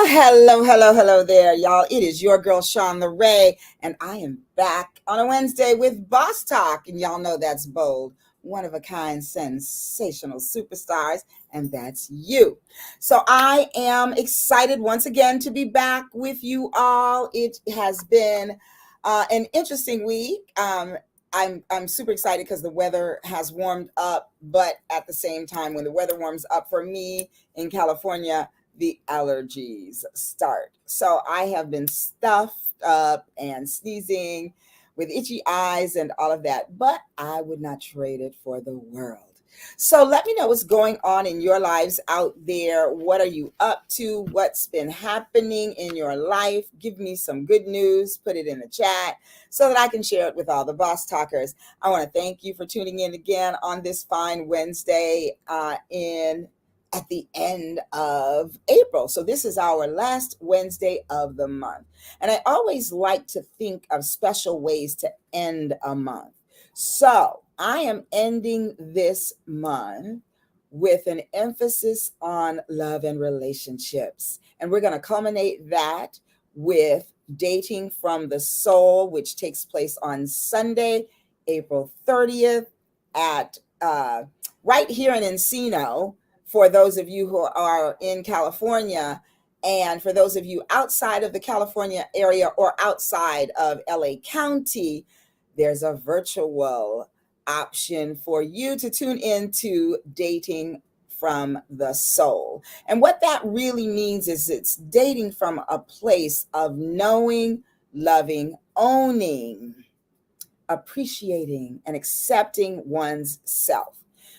Hello there, y'all. It is your girl, Shawn Ray, and I am back on a Wednesday with Boss Talk. And y'all know that's bold, one of a kind, sensational superstars, and that's you. So I am excited once again to be back with you all. It has been an interesting week. I'm super excited because the weather has warmed up, but at the same time, when the weather warms up for me in California, the allergies start. So I have been stuffed up and sneezing with itchy eyes and all of that, but I would not trade it for the world. So let me know what's going on in your lives out there. What are you up to? What's been happening in your life? Give me some good news. Put it in the chat so that I can share it with all the boss talkers. I want to thank you for tuning in again on this fine Wednesday in at the end of April. So this is our last Wednesday of the month. And I always like to think of special ways to end a month. So I am ending this month with an emphasis on love and relationships. And we're going to culminate that with Dating from the Soul, which takes place on Sunday, April 30th at right here in Encino, for those of you who are in California, and for those of you outside of the California area or outside of LA County, there's a virtual option for you to tune into Dating from the Soul. And what that really means is it's dating from a place of knowing, loving, owning, appreciating, and accepting one's self.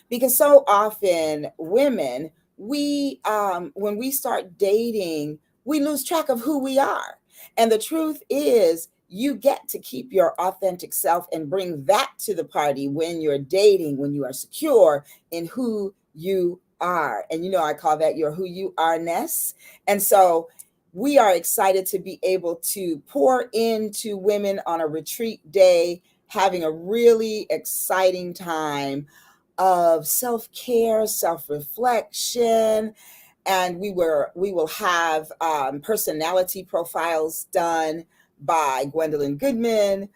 Because so often women, we when we start dating, we lose track of who we are. And the truth is, you get to keep your authentic self and bring that to the party when you're dating, when you are secure in who you are. And I call that your who you are-ness. And so we are excited to be able to pour into women on a retreat day, having a really exciting time of self-care, self-reflection, and we will have personality profiles done by Gwendolyn Goodman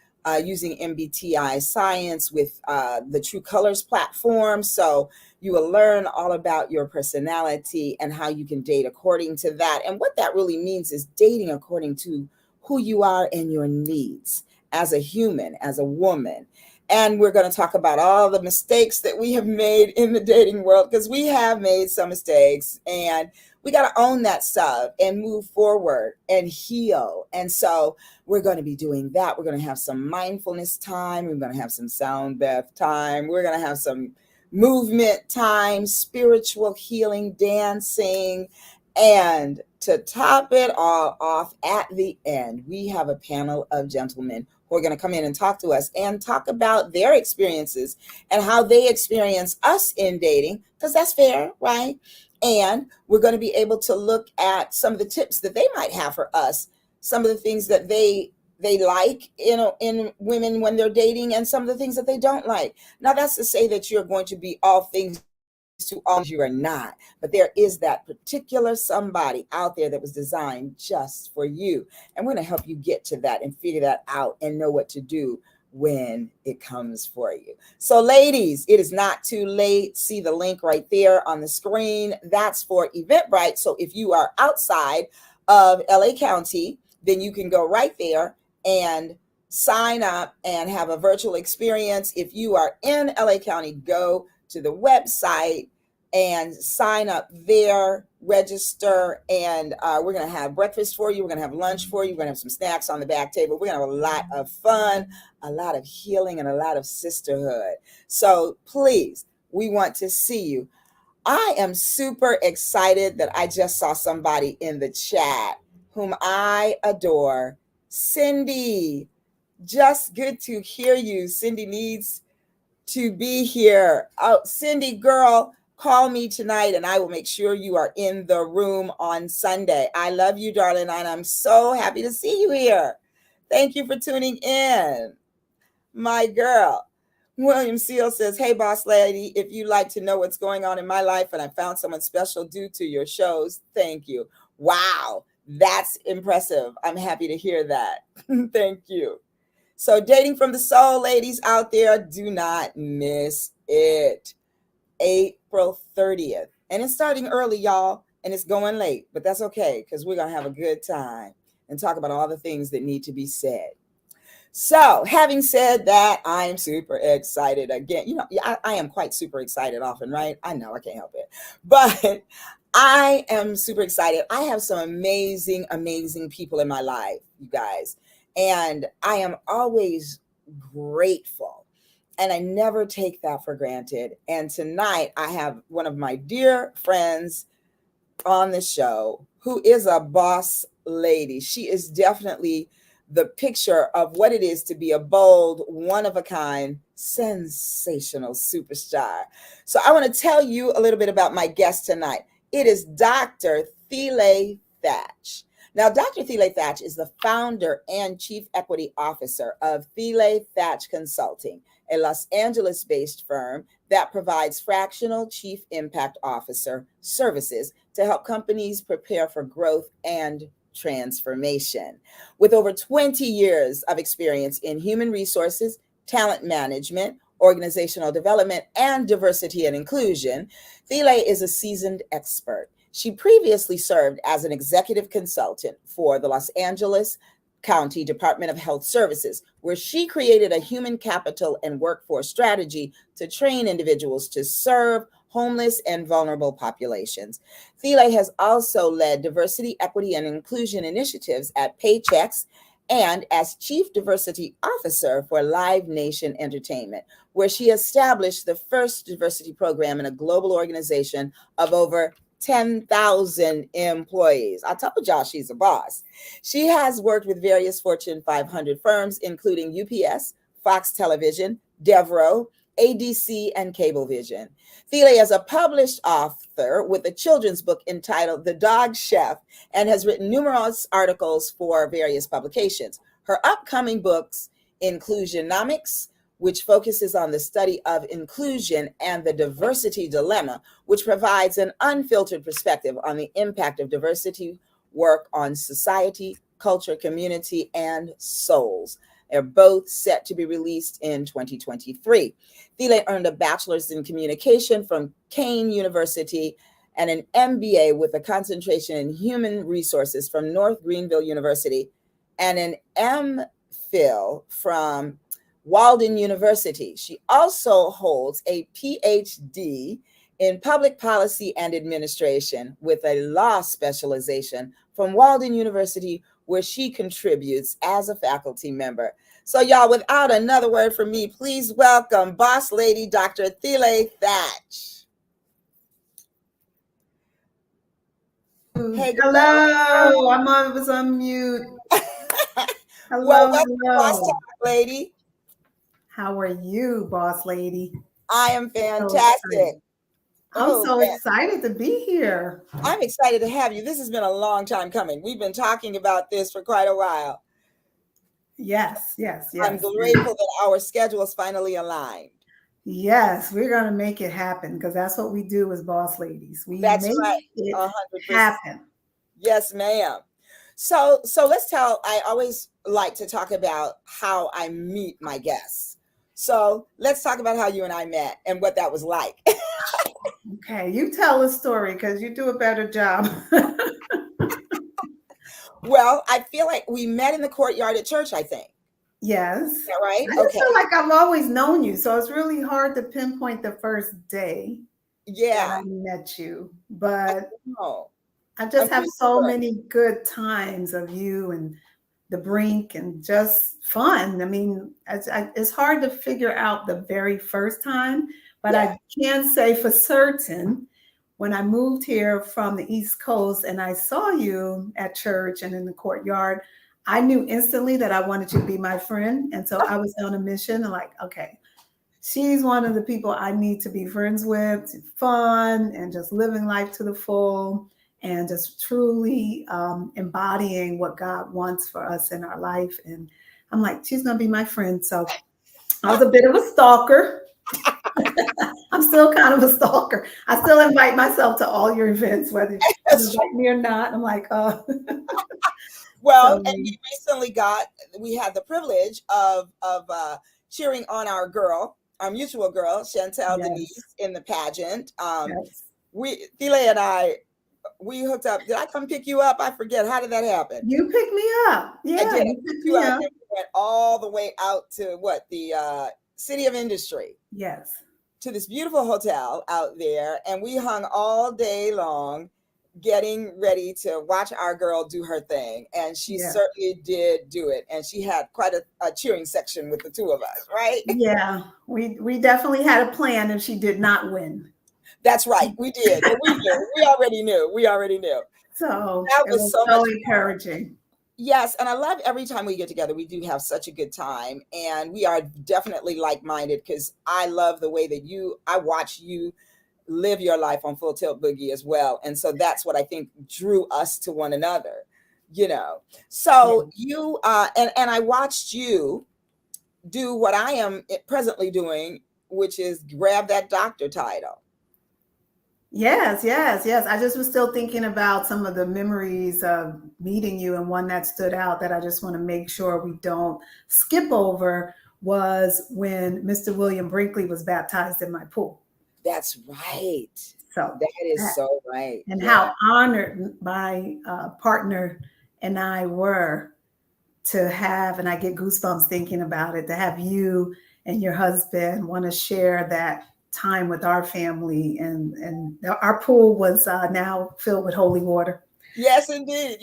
using MBTI science with the True Colors platform. So you will learn all about your personality and how you can date according to that. And what that really means is dating according to who you are and your needs as a human, as a woman. And we're going to talk about all the mistakes that we have made in the dating world, because we have made some mistakes and we got to own that stuff and move forward and heal. And so we're going to be doing that. We're going to have some mindfulness time. We're going to have some sound bath time. We're going to have some movement time, spiritual healing, dancing. And to top it all off at the end, we have a panel of gentlemen who are going to come in and talk to us and talk about their experiences and how they experience us in dating, because that's fair, right? And we're going to be able to look at some of the tips that they might have for us, some of the things that they like, in women when they're dating, and some of the things that they don't like. Now, that's to say that you're going to be all things to all, you are not, but there is that particular somebody out there that was designed just for you, and we're going to help you get to that and figure that out and know what to do when it comes for you. So ladies, it is not too late. See the link right there on the screen. That's for Eventbrite. So if you are outside of LA County, then you can go right there and sign up and have a virtual experience. If you are in LA County, go to the website and sign up there, register, and we're going to have breakfast for you. We're going to have lunch for you. We're going to have some snacks on the back table. We're going to have a lot of fun, a lot of healing, and a lot of sisterhood. So please, we want to see you. I am super excited that I just saw somebody in the chat whom I adore. Cindy, just good to hear you. Cindy needs to be here. Oh, Cindy, girl, call me tonight and I will make sure you are in the room on Sunday. I love you, darling, and I'm so happy to see you here. Thank you for tuning in, my girl. William Seal says, hey, boss lady, if you'd like to know what's going on in my life and I found someone special due to your shows, thank you. Wow, That's impressive. I'm happy to hear that. Thank you. So, dating from the soul, ladies out there, do not miss it. April 30th. And it's starting early, y'all, and it's going late, but that's okay because we're going to have a good time and talk about all the things that need to be said. So, having said that, I am super excited again. I am quite super excited often, right? I know I can't help it. But I am super excited. I have some amazing, amazing people in my life, you guys. And I am always grateful. And I never take that for granted. And tonight I have one of my dear friends on the show who is a boss lady. She is definitely the picture of what it is to be a bold, one-of-a-kind, sensational superstar. So I want to tell you a little bit about my guest tonight. It is Dr. Thela Thatch. Now, Dr. Thela Thatch is the founder and chief equity officer of Thela Thatch Consulting, a Los Angeles-based firm that provides fractional chief impact officer services to help companies prepare for growth and transformation. With over 20 years of experience in human resources, talent management, organizational development, and diversity and inclusion, Thela is a seasoned expert. She previously served as an executive consultant for the Los Angeles County Department of Health Services, where she created a human capital and workforce strategy to train individuals to serve homeless and vulnerable populations. Thela has also led diversity, equity, and inclusion initiatives at Paychex and as Chief Diversity Officer for Live Nation Entertainment, where she established the first diversity program in a global organization of over 10,000 employees. I told y'all she's a boss. She has worked with various Fortune 500 firms, including UPS, Fox Television, Devro, ADC, and Cablevision. Thela is a published author with a children's book entitled The Dog Chef and has written numerous articles for various publications. Her upcoming books, Inclusionomics, which focuses on the study of inclusion and the diversity dilemma, which provides an unfiltered perspective on the impact of diversity work on society, culture, community, and souls. They're both set to be released in 2023. Thela earned a bachelor's in communication from Kane University and an MBA with a concentration in human resources from North Greenville University and an MPhil from Walden University. She also holds a PhD in public policy and administration with a law specialization from Walden University, where she contributes as a faculty member. So y'all, without another word from me, please welcome boss lady, Dr. Thela Thatch. Hey, hello, I was on mute. Hello, well, welcome, boss talk, lady. How are you, boss lady? I am fantastic. I'm so excited to be here. I'm excited to have you. This has been a long time coming. We've been talking about this for quite a while. Yes. I'm grateful that our schedules finally aligned. Yes, we're going to make it happen because that's what we do as boss ladies. That's make right. it 100%. happen. Yes, ma'am. So I always like to talk about how I meet my guests. So let's talk about how you and I met and what that was like. Okay, you tell a story because you do a better job. Well, I feel like we met in the courtyard at church, I think. Yes. Is that right? I just feel like I've always known you, so it's really hard to pinpoint the first day that I met you. But I just have so many good times of you and the brink and just fun. I mean, it's hard to figure out the very first time, but I can say for certain when I moved here from the East Coast and I saw you at church and in the courtyard, I knew instantly that I wanted you to be my friend. And so I was on a mission and like, okay, she's one of the people I need to be friends with, fun and just living life to the full and just truly embodying what God wants for us in our life. And I'm like, she's going to be my friend. So I was a bit of a stalker. I'm I'm still kind of a stalker. I still invite myself to all your events, whether you invite me or not. I'm like, oh. Well, and we had the privilege of cheering on our mutual girl, Chantel Yes. Denise, in the pageant. Yes. Thela and I, we hooked up. Did I come pick you up? I forget. How did that happen? You picked me up. Yeah, I did. you picked me up. We went all the way out to the City of Industry. Yes. To this beautiful hotel out there, and we hung all day long getting ready to watch our girl do her thing, and she certainly did do it, and she had quite a cheering section with the two of us, right? Yeah, we definitely had a plan, and she did not win. That's right, we did. But we knew. We already knew. So that was so much encouraging. Fun. Yes, and I love every time we get together, we do have such a good time, and we are definitely like-minded, because I love the way that I watch you live your life on Full Tilt Boogie as well. And so that's what I think drew us to one another, So you, and I watched you do what I am presently doing, which is grab that doctor title. Yes. I just was still thinking about some of the memories of meeting you, and one that stood out that I just want to make sure we don't skip over was when Mr. William Brinkley was baptized in my pool. That's right. So that is so right. And how honored my partner and I were to have, and I get goosebumps thinking about it, to have you and your husband want to share that time with our family, and our pool was now filled with holy water. Yes, indeed.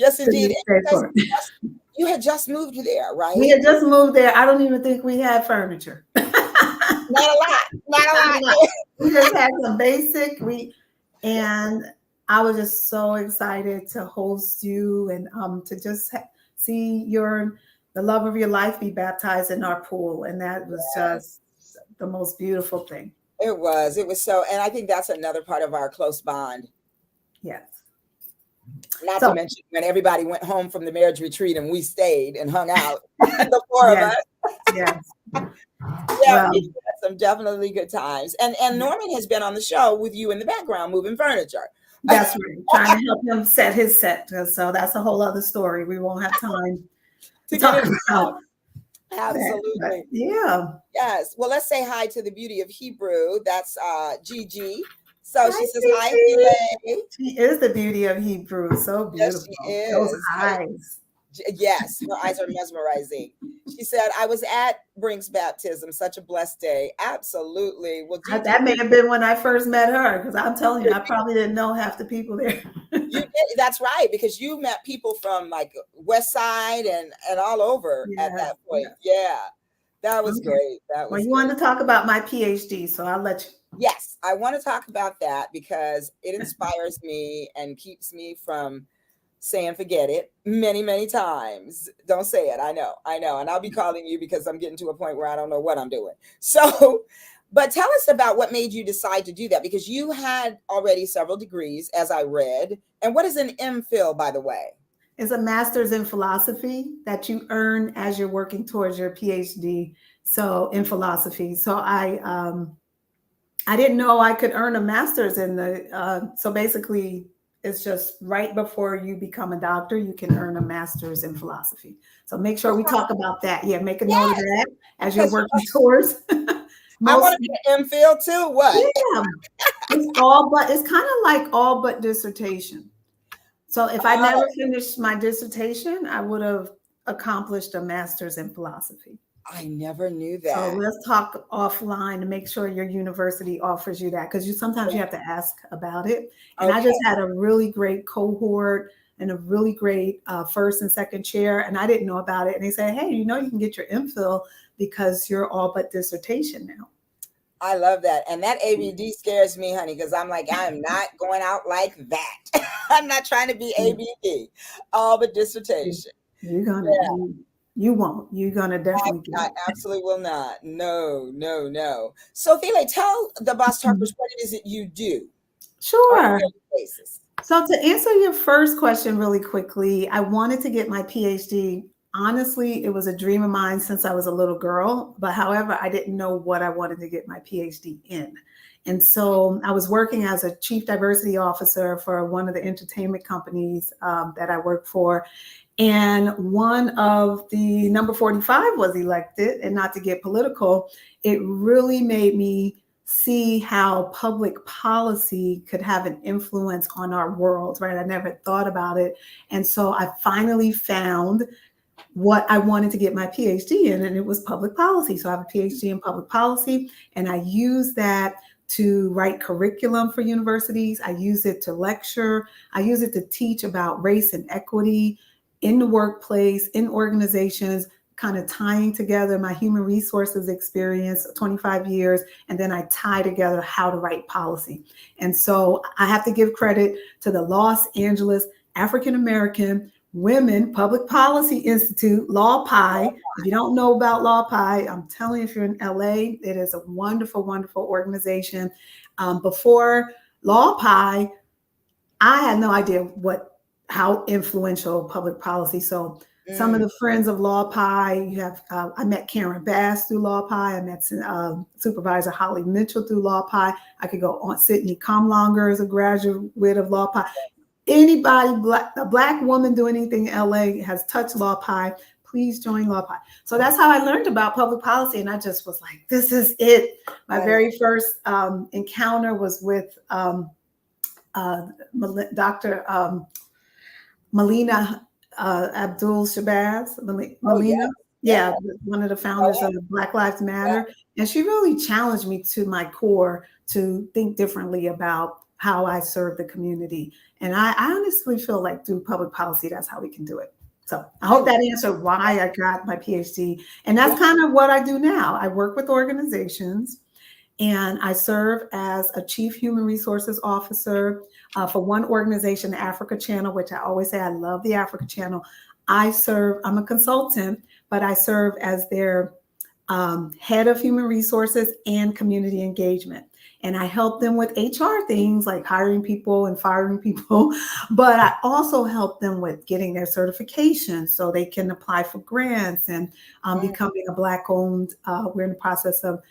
You had just moved there, right? We had just moved there. I don't even think we had furniture. Not a lot. We just had some basic. And I was just so excited to host you, and to just see the love of your life be baptized in our pool, and that was just the most beautiful thing. It was so, and I think that's another part of our close bond. Yes. Not to mention when everybody went home from the marriage retreat and we stayed and hung out, the four of us. Yes. Yeah, we had some definitely good times. And Norman has been on the show with you in the background moving furniture. That's right. Trying to help him set his set. So that's a whole other story. We won't have time to talk about. Absolutely. Yeah. Yes. Well, let's say hi to the beauty of Hebrew. That's Gigi. So hi, she says, hi, Thela. She is the beauty of Hebrew. So beautiful. Yes, she is. Those eyes. Yes, her eyes are mesmerizing. She said, I was at Brink's baptism. Such a blessed day. Absolutely. Well, Gigi, that may have been when I first met her, because I'm telling you, I probably didn't know half the people there. You did. That's right, because you met people from like West Side and all over at that point. Yeah, that was great. Well, you wanted to talk about my PhD, so I'll let you. Yes, I want to talk about that because it inspires me and keeps me from saying forget it many, many times. Don't say it. I know. And I'll be calling you because I'm getting to a point where I don't know what I'm doing. So, but tell us about what made you decide to do that, because you had already several degrees, as I read. And what is an MPhil, by the way? It's a master's in philosophy that you earn as you're working towards your PhD. So in philosophy. So I didn't know I could earn a master's in so basically it's just right before you become a doctor, you can earn a master's in philosophy. So make sure we talk about that. Yeah, make a note of that as you're working towards. I want to be an MPhil too. What? Yeah, it's kind of like all but dissertation. So if I never finished my dissertation, I would have accomplished a master's in philosophy. I never knew that. So let's talk offline to make sure your university offers you that, because sometimes you have to ask about it. And I just had a really great cohort and a really great first and second chair, and I didn't know about it. And they said, hey, you can get your MPhil because you're all but dissertation now. I love that. And that ABD scares me, honey, because I'm like, I'm not going out like that. I'm not trying to be ABD, all but dissertation. You're going to You won't. You're going to definitely get it. I absolutely will not. No. So, Thela, tell the Boss Talkers what it is that you do. Sure. So to answer your first question really quickly, I wanted to get my PhD. Honestly, it was a dream of mine since I was a little girl. But however, I didn't know what I wanted to get my PhD in. And so I was working as a chief diversity officer for one of the entertainment companies that I work for. And one of the number 45 was elected. And not to get political, it really made me see how public policy could have an influence on our world, right? I never thought about it. And so I finally found what I wanted to get my PhD in, and it was public policy. So I have a PhD in public policy, and I use that to write curriculum for universities. I use it to lecture. I use it to teach about race and equity in the workplace, in organizations, kind of tying together my human resources experience, 25 years, and then I tie together how to write policy. And so I have to give credit to the Los Angeles African American Women Public Policy Institute, LawPi. If you don't know about LawPi, I'm telling you, if you're in LA, it is a wonderful, wonderful organization. Before LawPi, I had no idea how influential public policy. So some of the friends of LawPi, you have, I met Karen Bass through LawPi. I met Supervisor Holly Mitchell through LawPi. I could go on. Sydney Comlonger is a graduate of LawPi. Anybody, a black woman doing anything in LA has touched LawPi, please join LawPi. So that's how I learned about public policy. And I just was like, this is it. My very first encounter was with Dr. Melina Abdul Shabazz. Melina, one of the founders of Black Lives Matter. And she really challenged me to my core to think differently about how I serve the community. And I honestly feel like through public policy, that's how we can do it. So I hope that answered why I got my PhD. And that's kind of what I do now. I work with organizations, and I serve as a chief human resources officer for one organization, the Africa Channel, which I always say I love the Africa Channel. I'm a consultant, but I serve as their head of human resources and community engagement. And I help them with HR things like hiring people and firing people, but I also help them with getting their certification so they can apply for grants and becoming a Black-owned, we're in the process of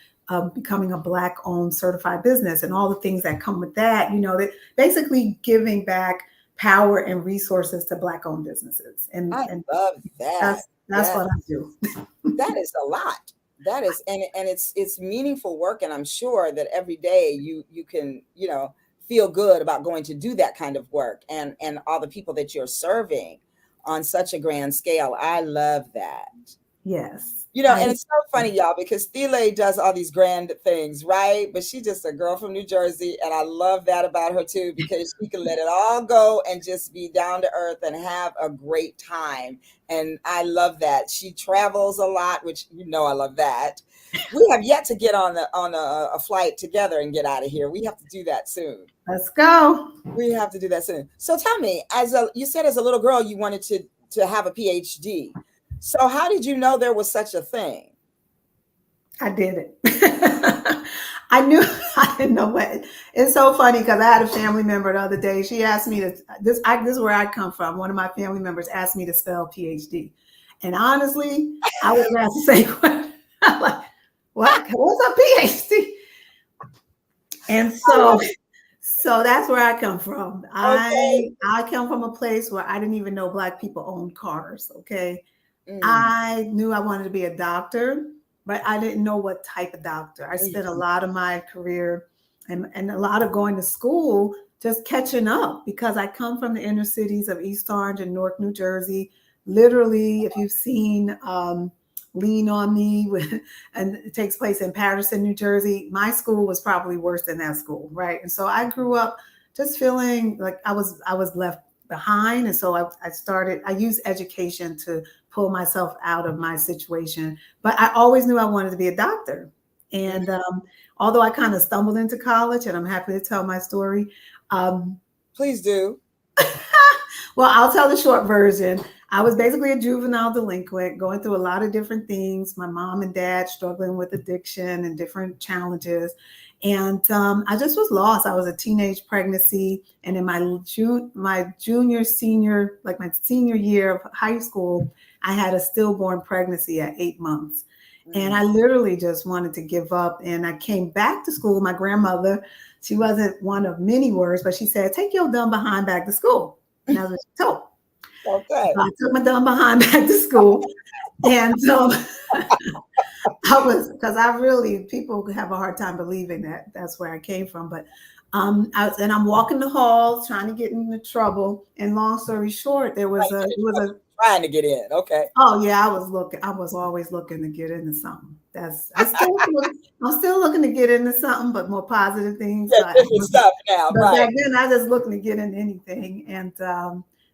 becoming a Black-owned certified business and all the things that come with that, that basically giving back power and resources to Black-owned businesses. And I love that. That's what I do. That is a lot. That is, and it's meaningful work. And I'm sure that every day you can, feel good about going to do that kind of work and all the people that you're serving on such a grand scale. I love that. Yes. And it's so funny, y'all, because Thelá does all these grand things, right? But she's just a girl from New Jersey. And I love that about her, too, because she can let it all go and just be down to earth and have a great time. And I love that. She travels a lot, which, I love that. We have yet to get on a flight together and get out of here. We have to do that soon. Let's go. We have to do that soon. So tell me, you said as a little girl, you wanted to have a PhD. So how did you know there was such a thing? I did it. I didn't know what. It's so funny because I had a family member the other day. She asked me this is where I come from. One of my family members asked me to spell PhD. And honestly, I would have asked the same question. I'm like, what's a PhD? And so that's where I come from. Okay. I come from a place where I didn't even know Black people owned cars. Okay. I knew I wanted to be a doctor, but I didn't know what type of doctor. I spent a lot of my career and a lot of going to school just catching up because I come from the inner cities of East Orange and Newark, New Jersey. Literally, if you've seen Lean on Me, and it takes place in Patterson, New Jersey, my school was probably worse than that school, right? And so I grew up just feeling like I was left behind. And so I used education to pull myself out of my situation. But I always knew I wanted to be a doctor. And although I kind of stumbled into college, and I'm happy to tell my story. Please do. Well, I'll tell the short version. I was basically a juvenile delinquent, going through a lot of different things. My mom and dad struggling with addiction and different challenges. And I just was lost. I was a teenage pregnancy. And in my senior year of high school, I had a stillborn pregnancy at 8 months. And I literally just wanted to give up. And I came back to school. My grandmother, she wasn't one of many words, but she said, take your dumb behind back to school. And that's what she told. Okay. So I took my dumb behind back to school. And so because I really, people have a hard time believing that that's where I came from. But I'm walking the halls trying to get into trouble. And long story short, it was trying to get in. Okay. Oh yeah, I was always looking to get into something. I'm still looking to get into something, but more positive things. Yeah, different stuff now. But right. Back then I was just looking to get into anything. And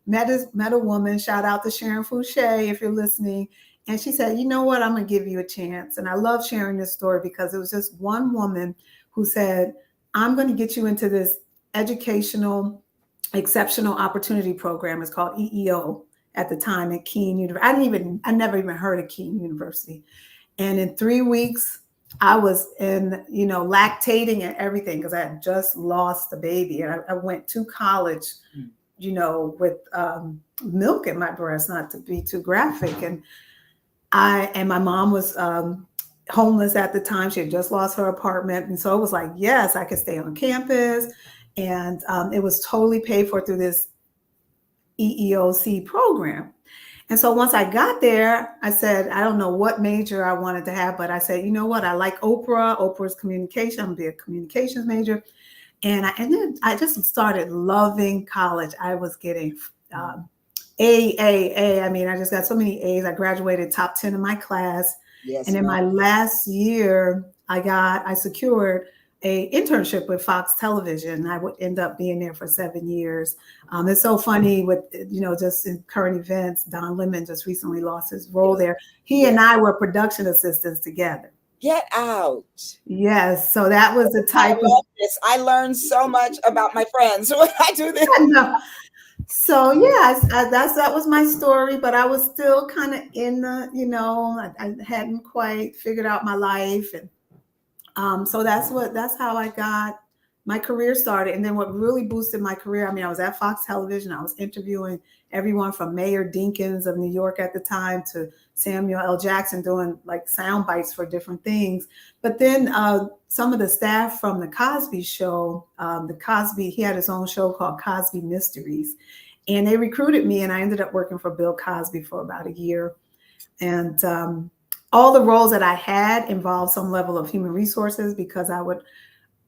met a woman, shout out to Sharon Fouché if you're listening. And she said, you know what, I'm going to give you a chance. And I love sharing this story because it was just one woman who said, I'm going to get you into this educational exceptional opportunity program. It's called EEO at the time at Keene University. I never even heard of Keene University. And in 3 weeks, I was lactating and everything because I had just lost a baby. And I went to college, with milk in my breast, not to be too graphic. And my mom was homeless at the time. She had just lost her apartment. And so it was like, yes, I could stay on campus. And it was totally paid for through this EEOC program. And so once I got there, I said, I don't know what major I wanted to have, but I said, you know what? I like Oprah. Oprah's communication. I'm going to be a communications major. And then I just started loving college. I was getting A. I mean, I just got so many A's. I graduated top 10 in my class. Yes, and in my last year, I secured an internship with Fox Television. I would end up being there for 7 years. It's so funny with, just in current events, Don Lemon just recently lost his role there. He and I were production assistants together. Get out. Yes. So that was the type of this. I learned so much about my friends when I do this. So yeah, that was my story, but I was still kind of in the, I hadn't quite figured out my life. And so that's how I got my career started. And then what really boosted my career, I was at Fox Television. I was interviewing everyone from Mayor Dinkins of New York at the time to Samuel L. Jackson, doing like sound bites for different things. But then some of the staff from the Cosby Show, he had his own show called Cosby Mysteries. And they recruited me, and I ended up working for Bill Cosby for about a year. And all the roles that I had involved some level of human resources, because I would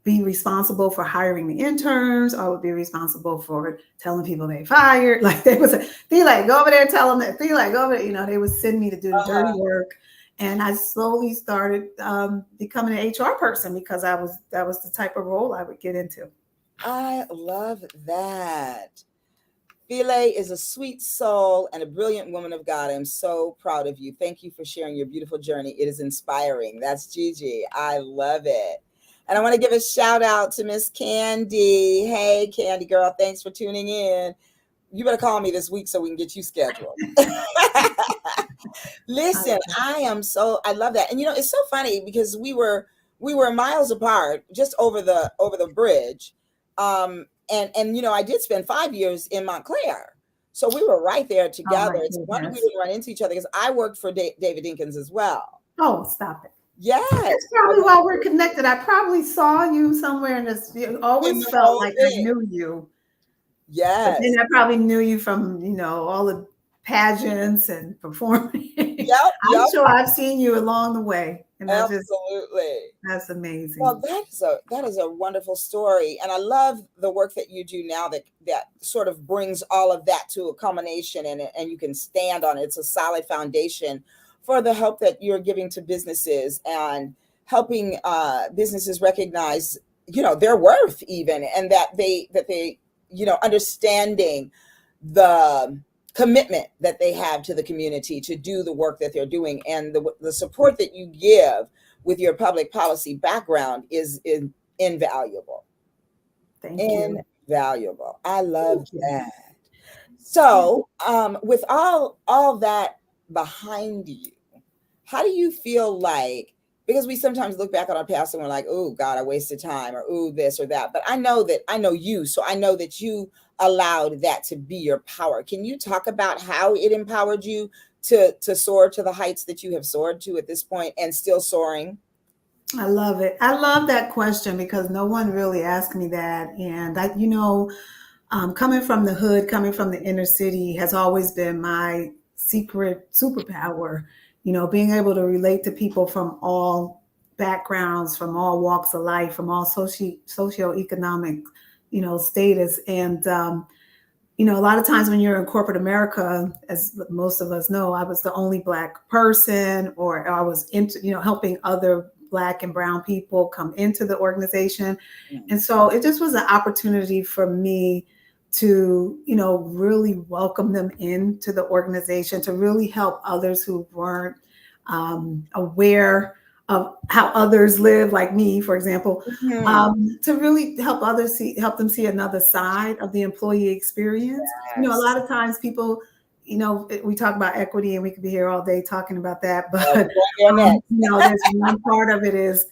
be responsible for hiring the interns. I would be responsible for telling people they fired. Like they would say, Thela, go over there and tell them that. Thela, go over there. They would send me to do the dirty work. And I slowly started becoming an HR person because that was the type of role I would get into. I love that. Thela is a sweet soul and a brilliant woman of God. I'm so proud of you. Thank you for sharing your beautiful journey. It is inspiring. That's Gigi. I love it. And I want to give a shout out to Miss Candy. Hey, Candy girl, thanks for tuning in. You better call me this week so we can get you scheduled. Listen, I love that. And it's so funny because we were miles apart, just over the bridge. And I did spend 5 years in Montclair. So we were right there together. It's wonder we didn't run into each other because I worked for David Dinkins as well. Oh, stop it. Yes. That's probably why we're connected. I probably saw you somewhere and it always felt like I knew you. Yes. And I probably knew you from, all the pageants and performing. Yep. I'm sure I've seen you along the way. And absolutely. That's amazing. Well, that is a wonderful story. And I love the work that you do now that sort of brings all of that to a culmination and you can stand on it. It's a solid foundation for the help that you're giving to businesses and helping businesses recognize, their worth even, and that they understanding the commitment that they have to the community to do the work that they're doing, and the support that you give with your public policy background is invaluable. Thank you. Invaluable. I love that. So with all that behind you, how do you feel like, because we sometimes look back on our past and we're like, oh God, I wasted time, or oh this or that, but I know you, so I know that you allowed that to be your power. Can you talk about how it empowered you to soar to the heights that you have soared to at this point and still soaring? I love it. I love that question because no one really asked me that. And coming from the hood, coming from the inner city has always been my secret superpower. Being able to relate to people from all backgrounds, from all walks of life, from all socioeconomic, status. And, a lot of times when you're in corporate America, as most of us know, I was the only Black person, or I was into, helping other Black and brown people come into the organization. And so it just was an opportunity for me to, really welcome them into the organization, to really help others who weren't aware of how others live, like me, for example, to really help them see another side of the employee experience. Yes. A lot of times people, we talk about equity and we could be here all day talking about that, but there's one part of it is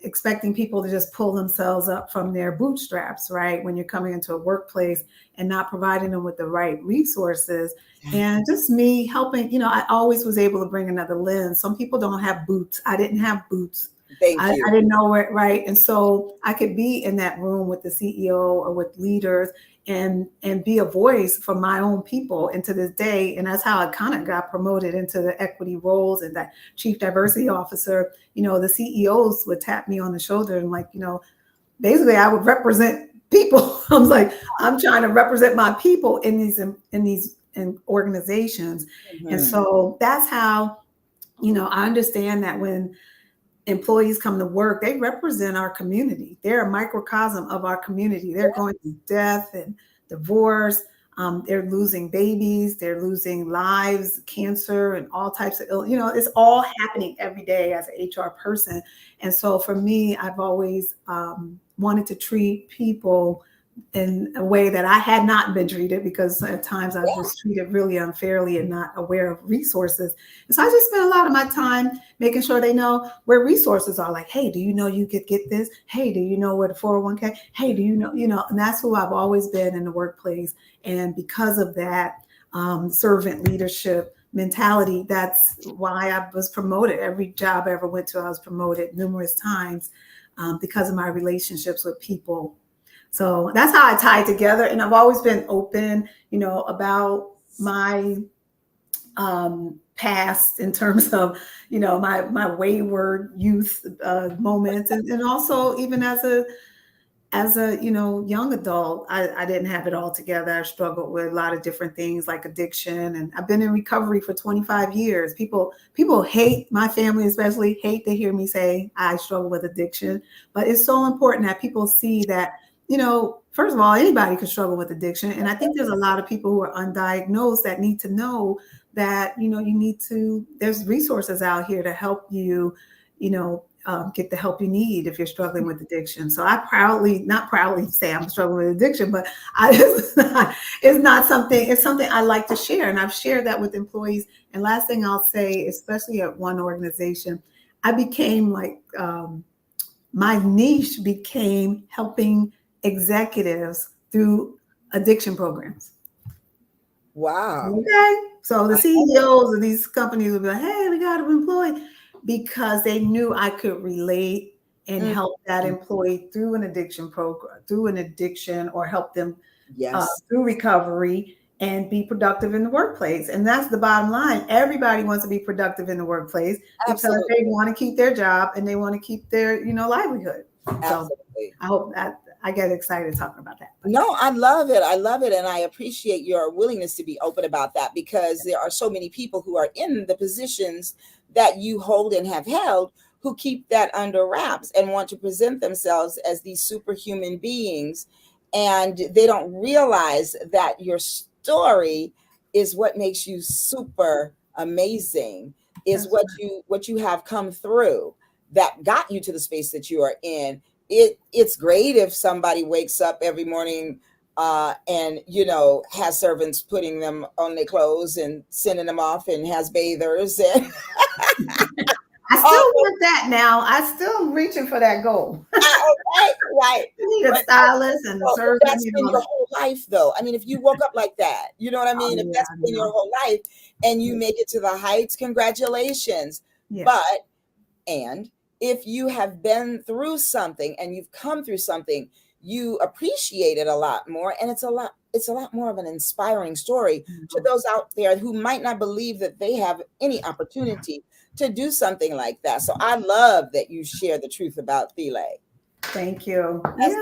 expecting people to just pull themselves up from their bootstraps, right? When you're coming into a workplace and not providing them with the right resources. And just me helping, I always was able to bring another lens. Some people don't have boots. I didn't have boots. I didn't know where, right? And so I could be in that room with the CEO or with leaders and be a voice for my own people. And to this day, and that's how I kind of got promoted into the equity roles and that chief diversity officer. The CEOs would tap me on the shoulder and basically I would represent people. I was like, I'm trying to represent my people in these organizations. And so that's how, I understand that when employees come to work, they represent our community. They're a microcosm of our community. They're going through death and divorce. They're losing babies. They're losing lives, cancer, and all types of it's all happening every day as an HR person. And so for me, I've always wanted to treat people in a way that I had not been treated, because at times I was treated really unfairly and not aware of resources. And so I just spent a lot of my time making sure they know where resources are. Like, hey, do you know you could get this? Hey, do you know where the 401k? Hey, do you know, and that's who I've always been in the workplace. And because of that servant leadership mentality, that's why I was promoted. Every job I ever went to, I was promoted numerous times because of my relationships with people. So that's how I tie it together. And I've always been open, about my past in terms of, my wayward youth moments. And also even as a young adult, I didn't have it all together. I struggled with a lot of different things like addiction. And I've been in recovery for 25 years. People hate, my family especially, hate to hear me say I struggle with addiction. But it's so important that people see that, first of all, anybody can struggle with addiction. And I think there's a lot of people who are undiagnosed that need to know that, there's resources out here to help you, get the help you need if you're struggling with addiction. So I not proudly say I'm struggling with addiction, but it's something I like to share. And I've shared that with employees. And last thing I'll say, especially at one organization, I became my niche became helping executives through addiction programs. Wow. Okay. So the CEOs of these companies would be like, hey, we got an employee, because they knew I could relate and help that employee through an addiction program, through an addiction, or help them through recovery and be productive in the workplace. And that's the bottom line. Everybody wants to be productive in the workplace because they want to keep their job and they want to keep their, livelihood. So I hope that I get excited talking about that. No, I love it. I love it. And I appreciate your willingness to be open about that, because there are so many people who are in the positions that you hold and have held who keep that under wraps and want to present themselves as these superhuman beings. And they don't realize that your story is what makes you super amazing, is what you have come through that got you to the space that you are in. It's great if somebody wakes up every morning and has servants putting them on their clothes and sending them off, and has bathers and I still want that now. I still am reaching for that goal. Right. You need a stylist and a surgeon. That's been your whole life, though. I mean, if you woke up like that, you know what I mean? If that's been your whole life and you make it to the heights, congratulations. But, and if you have been through something and you've come through something, you appreciate it a lot more. And it's a lot more of an inspiring story to those out there who might not believe that they have any opportunity to do something like that. So I love that you share the truth about Thelá. Thank you. I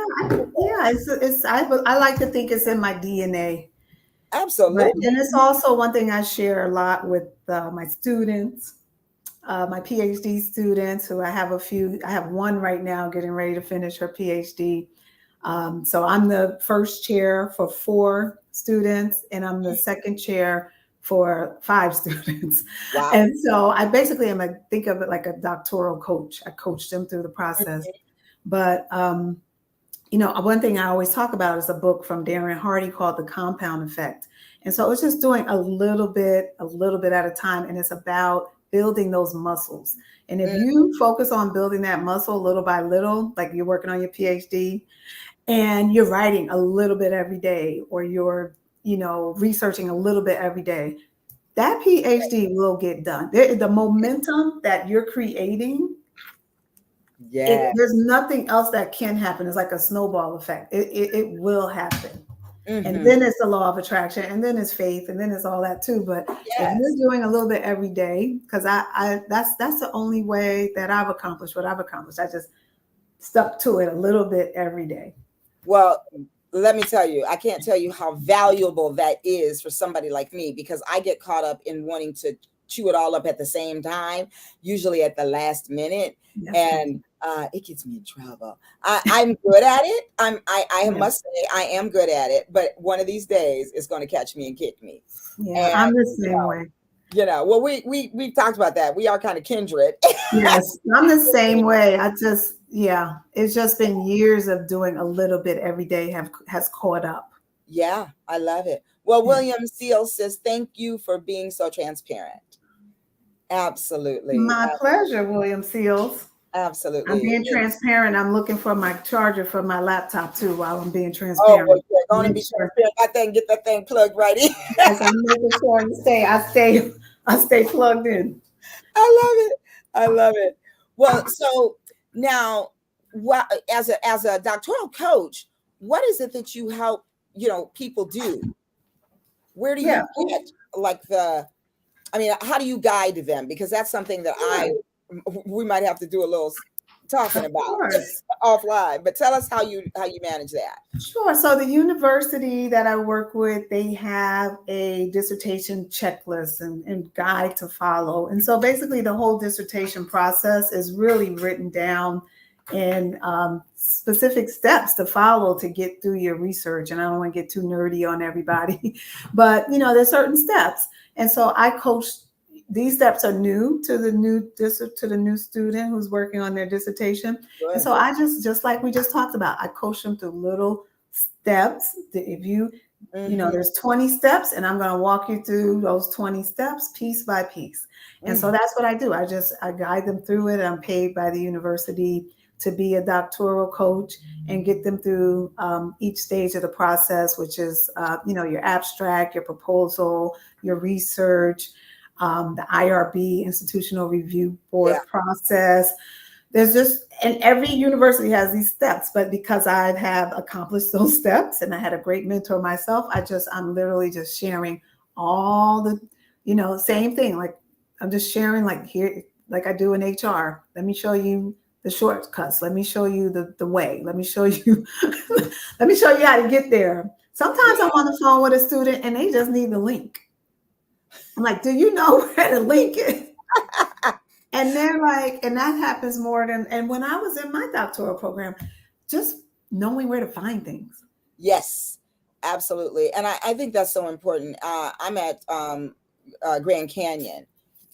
like to think it's in my DNA. Absolutely. And it's also one thing I share a lot with my students, my PhD students, who I have I have one right now getting ready to finish her PhD. So I'm the first chair for 4 students, and I'm the second chair for 5 students. Wow. And so I basically think of it like a doctoral coach. I coach them through the process. But, one thing I always talk about is a book from Darren Hardy called The Compound Effect. And so it's just doing a little bit at a time. And it's about building those muscles. And if you focus on building that muscle little by little, like you're working on your PhD and you're writing a little bit every day, or you're, researching a little bit every day, that PhD will get done. The momentum that you're creating, there's nothing else that can happen. It's like a snowball effect. It will happen. And then it's the law of attraction, and then it's faith, and then it's all that too. But if you're doing a little bit every day, because that's the only way that I've accomplished what I've accomplished. I just stuck to it a little bit every day. Well, let me tell you, I can't tell you how valuable that is for somebody like me, because I get caught up in wanting to chew it all up at the same time, usually at the last minute. And it gets me in trouble. I'm good at it. I must say I am good at it, but one of these days it's going to catch me and kick me. And, I'm the same way. Well, we've talked about that. We are kind of kindred. Yes, I'm the same way. It's just been years of doing a little bit every day has caught up. Yeah, I love it. Well, William Seal says, thank you for being so transparent. Absolutely. My pleasure, William Seals. Absolutely. I'm being transparent. I'm looking for my charger for my laptop too while I'm being transparent. Oh, well, you're going to be transparent. Get that thing plugged right in. Yes, I'm making sure I stay plugged in. I love it. Well, so now, as a doctoral coach, what is it that you help people do? Where do you get how do you guide them? Because that's something that we might have to do a little talking about offline, but tell us how you manage that. Sure. So the university that I work with, they have a dissertation checklist and guide to follow. And so basically the whole dissertation process is really written down in specific steps to follow to get through your research. And I don't want to get too nerdy on everybody, but there's certain steps. And so I coach. These steps are new to the new student who's working on their dissertation. Good. And so I just like we just talked about, I coach them through little steps. If there's 20 steps, and I'm going to walk you through those 20 steps piece by piece. And so that's what I do. I guide them through it. I'm paid by the university to be a doctoral coach and get them through each stage of the process, which is, your abstract, your proposal, your research, the IRB, Institutional Review Board process. And every university has these steps, but because I have accomplished those steps and I had a great mentor myself, I'm literally just sharing all the, same thing. Like I'm just sharing here, like I do in HR. Let me show you the shortcuts. Let me show you the way. Let me show you, how to get there. Sometimes I'm on the phone with a student and they just need the link. I'm like, do you know where the link is? And they're like, and that happens more than, and when I was in my doctoral program, just knowing where to find things. Yes, absolutely. And I think that's so important. I'm at Grand Canyon.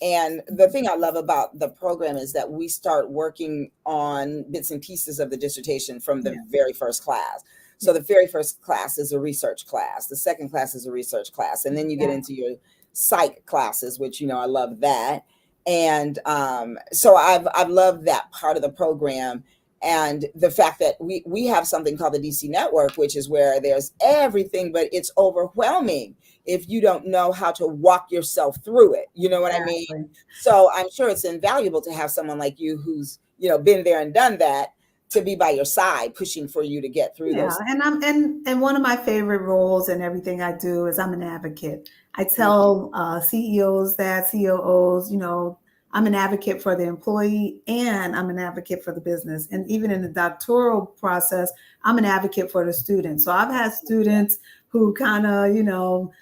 And the thing I love about the program is that we start working on bits and pieces of the dissertation from the very first class. So the very first class is a research class. The second class is a research class. And then you get into your psych classes, which, I love that. And so I've loved that part of the program, and the fact that we have something called the DC Network, which is where there's everything, but it's overwhelming if you don't know how to walk yourself through it. You know what I mean? So I'm sure it's invaluable to have someone like you who's, you know, been there and done that, to be by your side, pushing for you to get through those. And and one of my favorite roles in everything I do is I'm an advocate. I tell CEOs that, COOs, you know, I'm an advocate for the employee and I'm an advocate for the business. And even in the doctoral process, I'm an advocate for the students. So I've had students who kind of, you know,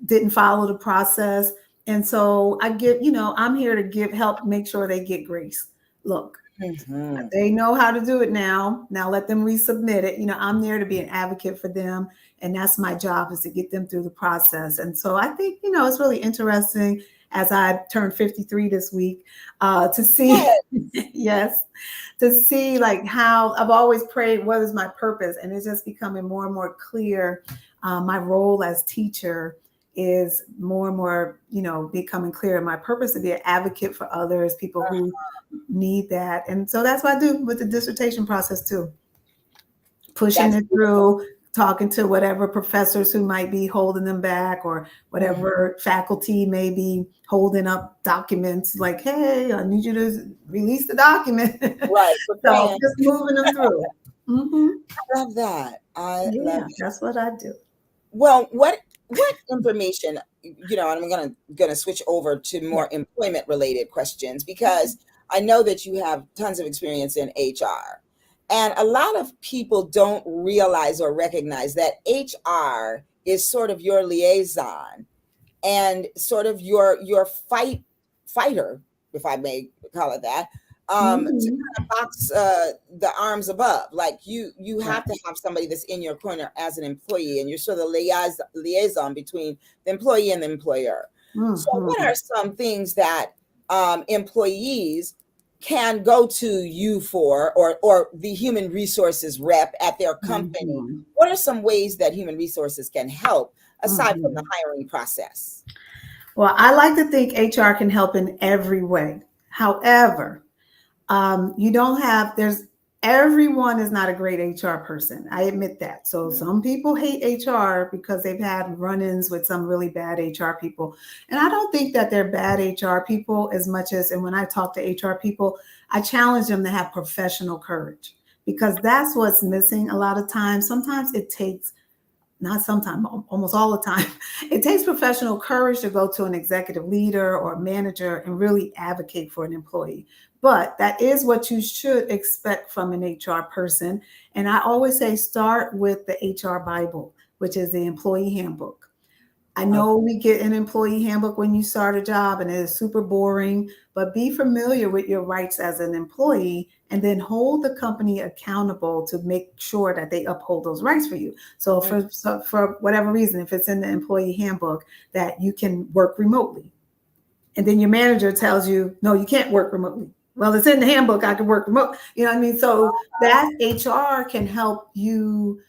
didn't follow the process. And so I give, you know, I'm here to help make sure they get grace. Look, they know how to do it now. Now let them resubmit it. You know, I'm there to be an advocate for them. And that's my job, is to get them through the process. And so I think, you know, it's really interesting, as I turned 53 this week, to see, to see like how I've always prayed, what is my purpose? And it's just becoming more and more clear. My role as teacher is more and more, you know, becoming clear. My purpose to be an advocate for others, people who need that. And so that's what I do with the dissertation process too. Pushing it through, talking to whatever professors who might be holding them back, or whatever faculty may be holding up documents, like, hey, I need you to release the document. Right. So just moving them through. I love that. I love that. That's what I do. Well, what information, you know, and I'm gonna switch over to more employment related questions, because I know that you have tons of experience in HR. And a lot of people don't realize or recognize that HR is sort of your liaison and sort of your fighter, if I may call it that, to kind of box the arms above. Like you have to have somebody that's in your corner as an employee, and you're sort of the liaison between the employee and the employer. So what are some things that employees can go to you for, or the human resources rep at their company? What are some ways that human resources can help, aside from the hiring process? Well, I like to think HR can help in every way. However, you don't have, everyone is not a great HR person. I admit that. So some people hate HR because they've had run-ins with some really bad HR people. And I don't think that they're bad HR people as much as, and when I talk to HR people, I challenge them to have professional courage, because that's what's missing a lot of times. Sometimes it takes, not sometimes, almost all the time, it takes professional courage to go to an executive leader or a manager and really advocate for an employee. But that is what you should expect from an HR person. And I always say, start with the HR Bible, which is the employee handbook. I know we get an employee handbook when you start a job and it is super boring, but be familiar with your rights as an employee, and then hold the company accountable to make sure that they uphold those rights for you. So for whatever reason, if it's in the employee handbook that you can work remotely, and then your manager tells you, no, you can't work remotely. Well, it's in the handbook, I can work remote. You know what I mean? So that HR can help you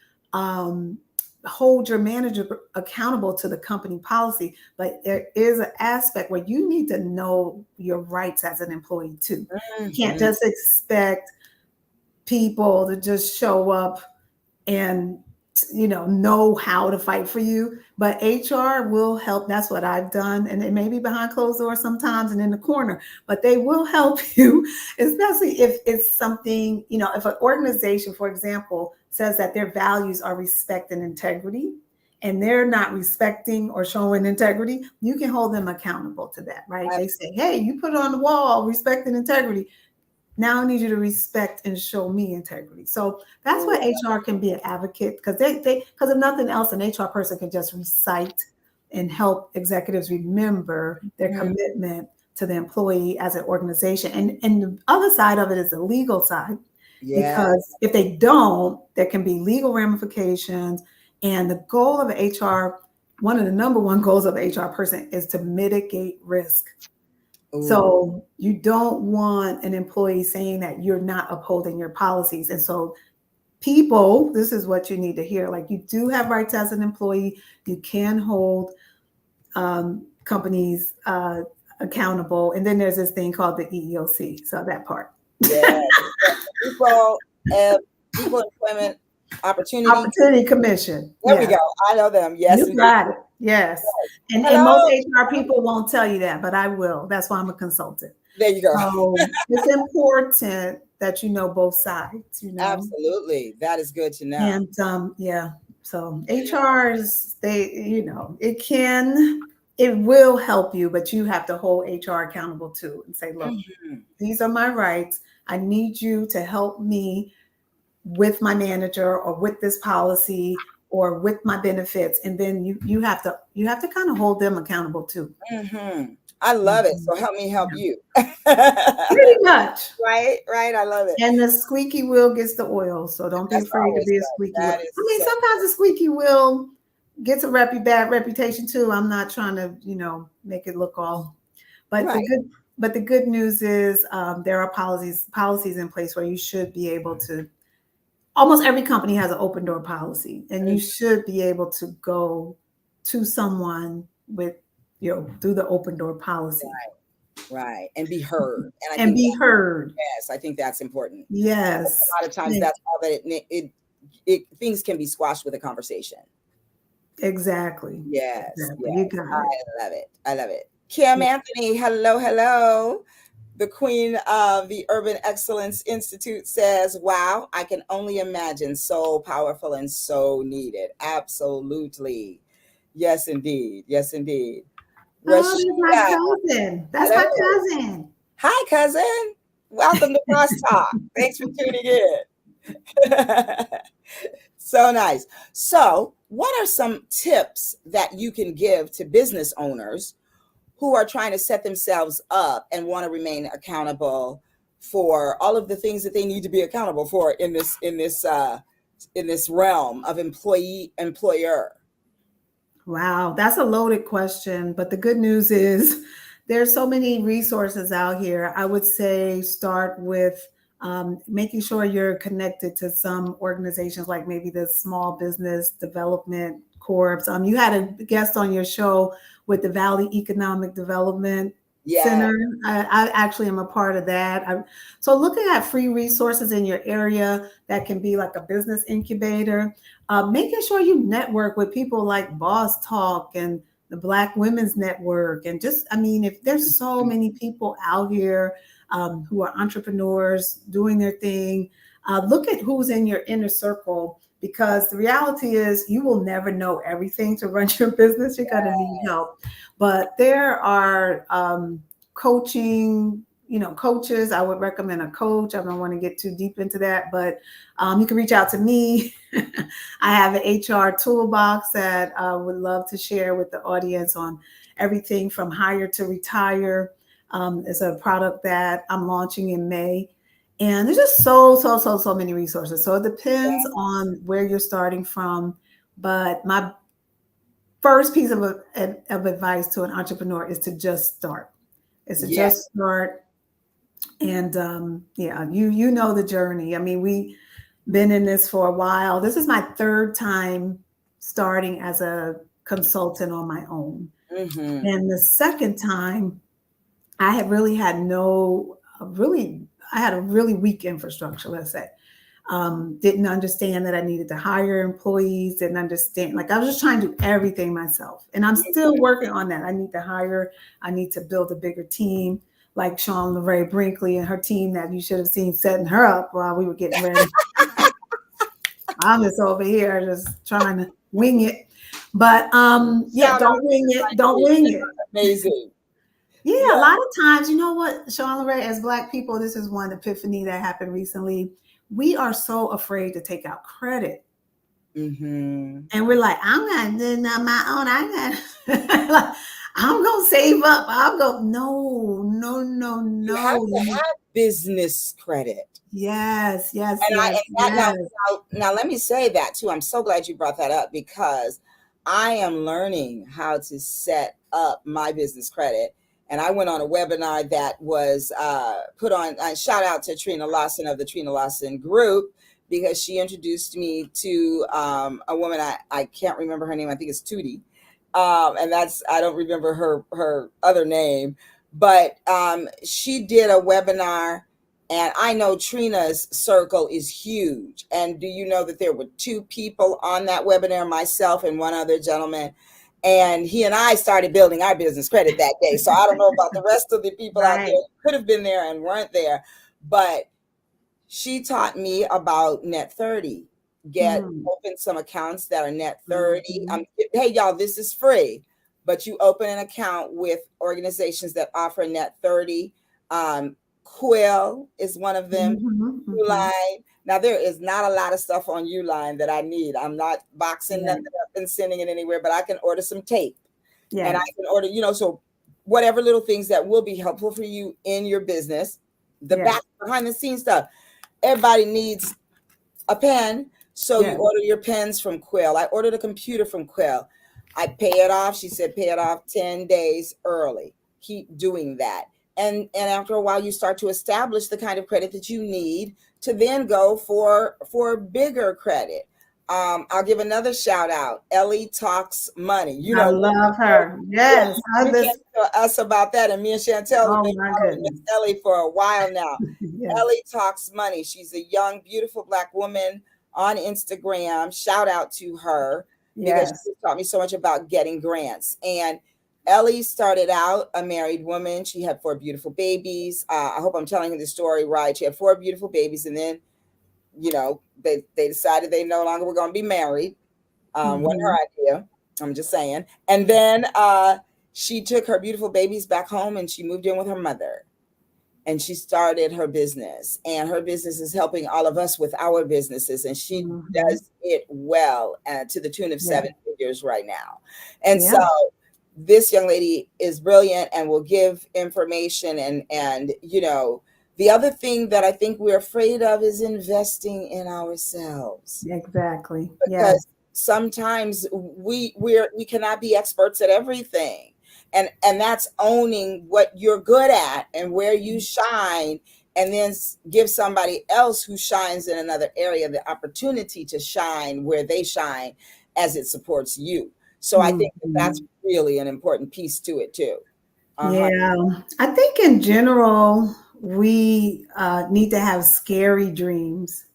hold your manager accountable to the company policy. But there is an aspect where you need to know your rights as an employee too. You can't just expect people to just show up and know how to fight for you. But HR will help. That's what I've done. And it may be behind closed doors sometimes and in the corner, but they will help you, especially if it's something, if an organization, for example, says that their values are respect and integrity, and they're not respecting or showing integrity, you can hold them accountable to that, right? They say, hey, you put it on the wall, respect and integrity. Now I need you to respect and show me integrity. So that's why HR can be an advocate, because because if nothing else, an HR person can just recite and help executives remember their commitment to the employee as an organization. And the other side of it is the legal side, because if they don't, there can be legal ramifications. And the goal of an HR, one of the number one goals of an HR person, is to mitigate risk. So you don't want an employee saying that you're not upholding your policies. And so people, this is what you need to hear. Like, you do have rights as an employee. You can hold companies accountable. And then there's this thing called the EEOC. So that part. Yeah. Equal Employment Opportunity Commission. There we go. I know them. Yes. You got it. Yes. And most HR people won't tell you that, but I will. That's why I'm a consultant. There you go. So it's important that you know both sides, you know. Absolutely. That is good to know. And yeah. So HRs, it will help you, but you have to hold HR accountable too and say, look, these are my rights. I need you to help me with my manager or with this policy or with my benefits. And then you have to kind of hold them accountable too. I love it. So help me help you. Pretty much. Right. I love it. And the squeaky wheel gets the oil. So don't be afraid to be a squeaky wheel. Sometimes the squeaky wheel gets a bad reputation too. I'm not trying to, make it look all, but the good news is there are policies in place where you should be able to. Almost every company has an open door policy, and you should be able to go to someone with, through the open door policy. Right. And be heard. And be heard. Yes. I think that's important. Yes. A lot of times that's all that things can be squashed with a conversation. Exactly. Yes. Exactly. Yes. I love it. Kim Anthony. Hello. The queen of the Urban Excellence Institute says, wow, I can only imagine. So powerful and so needed. Absolutely. Yes, indeed. That's my cousin. That's my cousin. Hi, cousin. Welcome to Crosstalk. Thanks for tuning in. So nice. So what are some tips that you can give to business owners who are trying to set themselves up and want to remain accountable for all of the things that they need to be accountable for in this realm of employer? Wow, that's a loaded question. But the good news is there's so many resources out here. I would say start with making sure you're connected to some organizations like maybe the Small Business Development Corps. You had a guest on your show with the Valley Economic Development Center. I actually am a part of that. So looking at free resources in your area that can be like a business incubator, making sure you network with people like Boss Talk and the Black Women's Network. And if there's so many people out here who are entrepreneurs doing their thing, look at who's in your inner circle, because the reality is you will never know everything to run your business. You're going to need help. But there are coaching, coaches. I would recommend a coach. I don't want to get too deep into that, but you can reach out to me. I have an HR toolbox that I would love to share with the audience on everything from hire to retire. It's a product that I'm launching in May. And there's just so many resources. So it depends on where you're starting from. But my first piece of advice to an entrepreneur is to just start. Just start. And you know the journey. We've been in this for a while. This is my third time starting as a consultant on my own. And the second time, I had really had I had a really weak infrastructure, let's say. Didn't understand that I needed to hire employees, didn't understand. I was just trying to do everything myself. And I'm still working on that. I need to hire, I need to build a bigger team, like Sean LeRae Brinkley and her team that you should have seen setting her up while we were getting ready. I'm just over here just trying to wing it. But don't wing it. Amazing. Yeah, a lot of times, you know what, Sean LeRae, as Black people, this is one epiphany that happened recently. We are so afraid to take out credit. And we're like, I'm going to do it on my own. I'm going to save up. No. You have to have business credit. Yes. Now, let me say that too. I'm so glad you brought that up, because I am learning how to set up my business credit. And I went on a webinar that was put on, shout out to Trina Lawson of the Trina Lawson Group, because she introduced me to a woman, I can't remember her name, I think it's Tootie. And I don't remember her other name, But she did a webinar, and I know Trina's circle is huge. And do you know that there were 2 people on that webinar, myself and one other gentleman, and he and I started building our business credit that day. So I don't know about the rest of the people out there who could have been there and weren't there, but she taught me about net 30. Open some accounts that are net 30. Hey, y'all, this is free, but you open an account with organizations that offer net 30. Quill is one of them. Uline. Now, there is not a lot of stuff on Uline that I need. I'm not boxing nothing up and sending it anywhere, but I can order some tape. And I can order, so whatever little things that will be helpful for you in your business, the back behind the scenes stuff. Everybody needs a pen, so you order your pens from Quill. I ordered a computer from Quill. I pay it off. She said, pay it off 10 days early. Keep doing that. And after a while, you start to establish the kind of credit that you need to then go for bigger credit. I'll give another shout out. Ellie Talks Money. I love her. Yes. You can tell us about that. And me and Chantel have been following Miss Ellie for a while now. Ellie Talks Money. She's a young, beautiful Black woman on Instagram. Shout out to her because she taught me so much about getting grants. And Ellie started out a married woman. She had 4 beautiful babies. I hope I'm telling you the story right. She had 4 beautiful babies, and then they decided they no longer were going to be married. Wasn't her idea. I'm just saying. And then she took her beautiful babies back home, and she moved in with her mother. And she started her business. And her business is helping all of us with our businesses. And she does it well, to the tune of 7 figures right now. And so this young lady is brilliant and will give information. And the other thing that I think we're afraid of is investing in ourselves. Exactly. Because sometimes we cannot be experts at everything. And that's owning what you're good at and where you shine, and then give somebody else who shines in another area the opportunity to shine where they shine as it supports you. So I think that's really an important piece to it too. I think in general, we need to have scary dreams.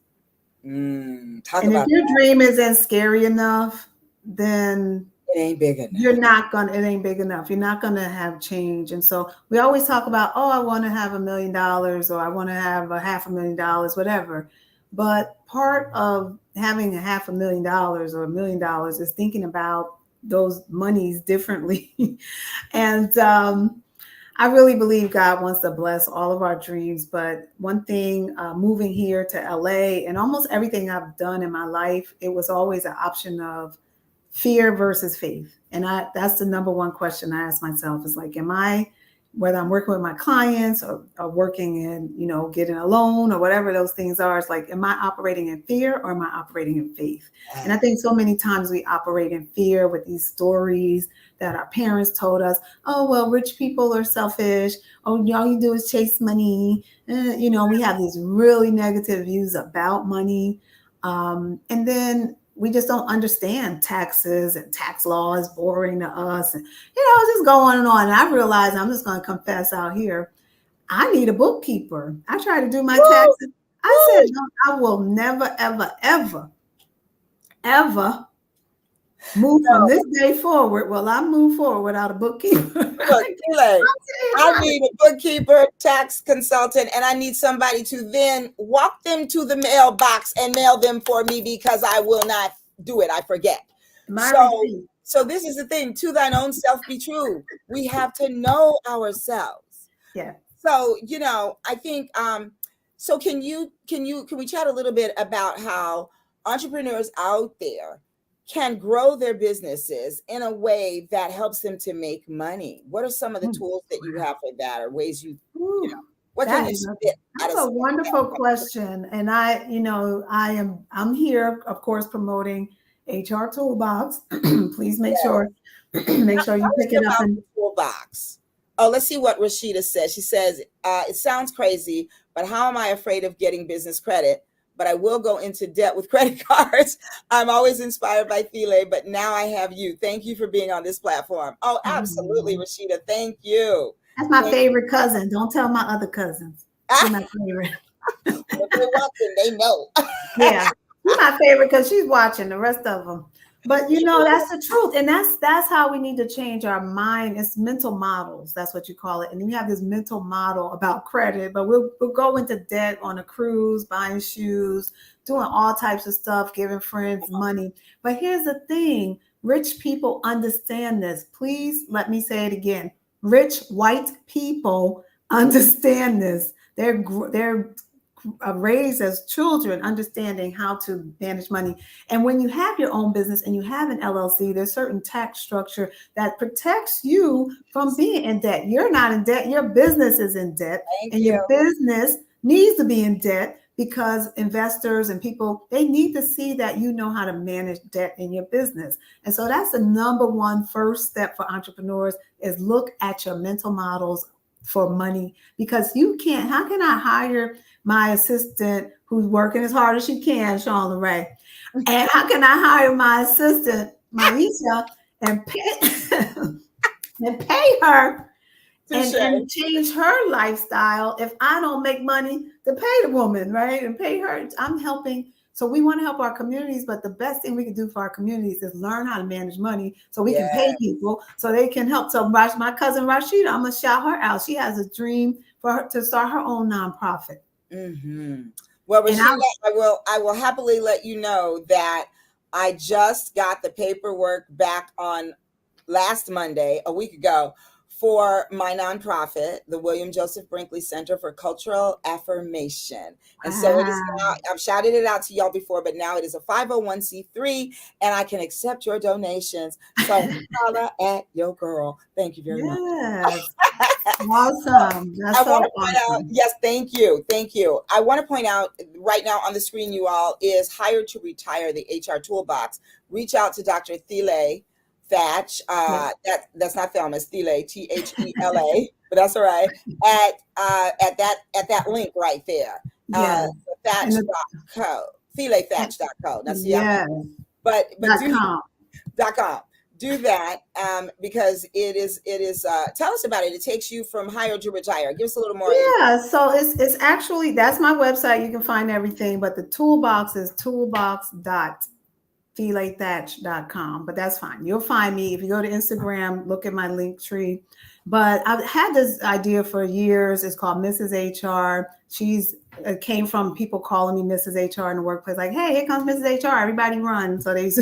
And if your dream isn't scary enough, then it ain't big enough. It ain't big enough. You're not going to have change. And so we always talk about, I want to have $1 million, or I want to have $500,000, whatever. But part of having $500,000 or $1 million is thinking about those monies differently. And I really believe God wants to bless all of our dreams. But one thing, moving here to LA and almost everything I've done in my life, it was always an option of fear versus faith. And that's the number one question I ask myself is like, whether I'm working with my clients or working in, getting a loan or whatever those things are, it's like, am I operating in fear or am I operating in faith? And I think so many times we operate in fear with these stories that our parents told us. Oh, well, rich people are selfish. Oh, all you do is chase money. We have these really negative views about money. And then we just don't understand taxes, and tax law is boring to us. And, just go on and on. And I realized, I'm just going to confess out here, I need a bookkeeper. I try to do my taxes. I said, no, I will never, ever, ever, ever move from this day forward. Well, I move forward without a bookkeeper. Look, I need a bookkeeper, tax consultant, and I need somebody to then walk them to the mailbox and mail them for me, because I will not do it. I forget. So this is the thing. To thine own self be true. We have to know ourselves. Yeah. So, I think, so can we chat a little bit about how entrepreneurs out there can grow their businesses in a way that helps them to make money? What are some of the tools that you have for that, or ways what can you spit? That's a wonderful question. And I'm here, of course, promoting HR Toolbox. Please make sure you pick it up in Toolbox. Oh, let's see what Rashida says. She says, it sounds crazy, but how am I afraid of getting business credit? But I will go into debt with credit cards. I'm always inspired by Thela, but now I have you. Thank you for being on this platform. Oh, absolutely, Rashida. Thank you. That's my favorite cousin. Don't tell my other cousins. She's my favorite. If they're watching, they know. Yeah, she's my favorite because she's watching the rest of them. But that's the truth, and that's how we need to change our mind. It's mental models. That's what you call it. And then you have this mental model about credit, but we'll go into debt on a cruise, buying shoes, doing all types of stuff, giving friends money. But here's the thing: rich people understand this. Please let me say it again. Rich white people understand this. They're raised as children understanding how to manage money. And when you have your own business and you have an LLC, there's certain tax structure that protects you from being in debt. You're not in debt. Your business is in debt. Your business needs to be in debt because investors and people, they need to see that you know how to manage debt in your business. And so that's the number one first step for entrepreneurs is look at your mental models for money, because you can't, how can I hire my assistant who's working as hard as she can, Shawn Ray? And how can I hire my assistant, Maisha, and pay her and change her lifestyle if I don't make money to pay the woman, right? And pay her. I'm helping. So we want to help our communities, but the best thing we can do for our communities is learn how to manage money so we can pay people so they can help. So my cousin Rashida, I'm going to shout her out. She has a dream for her to start her own nonprofit. Mm-hmm. Well, Rashida, I will happily let you know that I just got the paperwork back on last Monday, a week ago, for my nonprofit, the William Joseph Brinkley Center for Cultural Affirmation. And so it is now, I've shouted it out to y'all before, but now it is a 501c3 and I can accept your donations. So holla at your girl. Thank you very much. Awesome. That's I want to point out, yes, thank you. Thank you. I want to point out right now on the screen, you all, is Hire to Retire, the HR Toolbox. Reach out to Dr. Thela Thatch, that's not Thelma, it's Thela, Thela, but that's all right. At that link right there, Thatch.co, ThelaThatch.co. That's but .com. Do that because it is. Tell us about it. It takes you from hire to retire. Give us a little more. So it's actually, that's my website. You can find everything, but the toolbox is toolbox.thelathatch.com, but that's fine. You'll find me if you go to Instagram, look at my link tree. But I've had this idea for years. It's called Mrs. HR. It came from people calling me Mrs. HR in the workplace, like, hey, here comes Mrs. HR, everybody run. So they it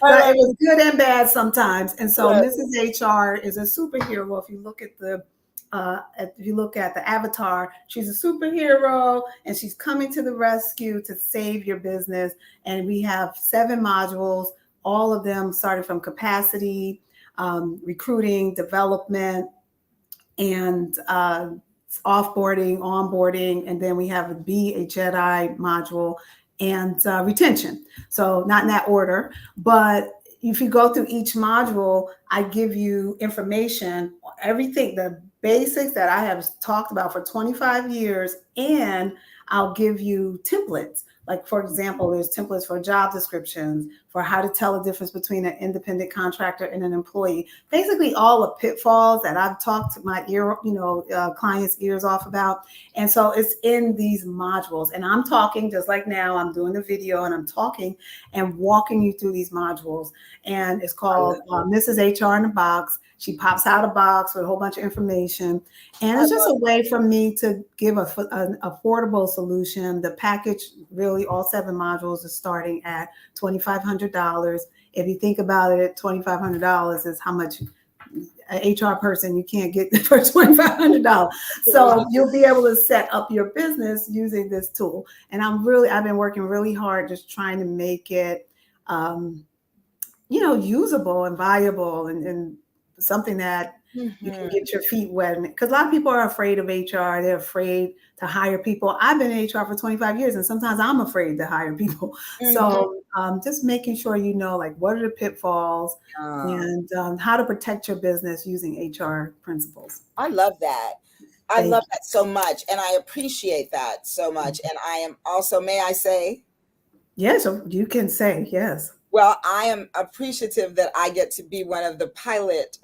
was good and bad sometimes. And so Mrs. HR is a superhero. If you look at the avatar, she's a superhero and she's coming to the rescue to save your business. And we have 7 modules, all of them started from capacity, recruiting, development, and offboarding, onboarding, and then we have a Be a Jedi module and retention. So not in that order, but if you go through each module, I give you information, everything, the basics that I have talked about for 25 years, and I'll give you templates. Like, for example, there's templates for job descriptions, for how to tell the difference between an independent contractor and an employee. Basically, all the pitfalls that I've talked my clients' ears off about. And so it's in these modules. And I'm talking just like now, I'm doing the video and I'm talking and walking you through these modules. And it's called Mrs. HR in a Box. She pops out a box with a whole bunch of information. And it's just a way for me to give an affordable solution. The package, really, all 7 modules is starting at $2,500. If you think about it, $2,500 is how much an HR person you can't get for $2,500. So you'll be able to set up your business using this tool. And I've been working really hard just trying to make it, usable and viable and something that you can get your feet wet. Because a lot of people are afraid of HR. They're afraid to hire people. I've been in HR for 25 years, and sometimes I'm afraid to hire people. So just making sure you know, like, what are the pitfalls and how to protect your business using HR principles. I love that. I love that so much. And I appreciate that so much. And I am also, may I say? Yes, you can say yes. Well, I am appreciative that I get to be one of the pilot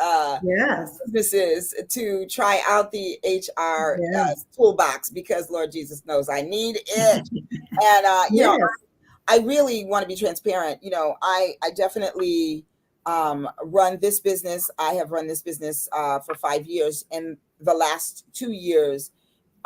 businesses to try out the HR toolbox, because Lord Jesus knows I need it. And, you know, I really want to be transparent. You know, I definitely run this business. I have run this business for 5 years. And the last 2 years,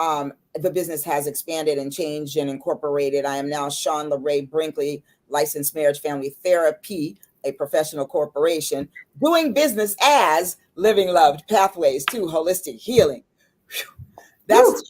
the business has expanded and changed and incorporated. I am now Sean LaRae Brinkley, licensed marriage family therapy, a professional corporation, doing business as Living Loved Pathways to Holistic Healing. That's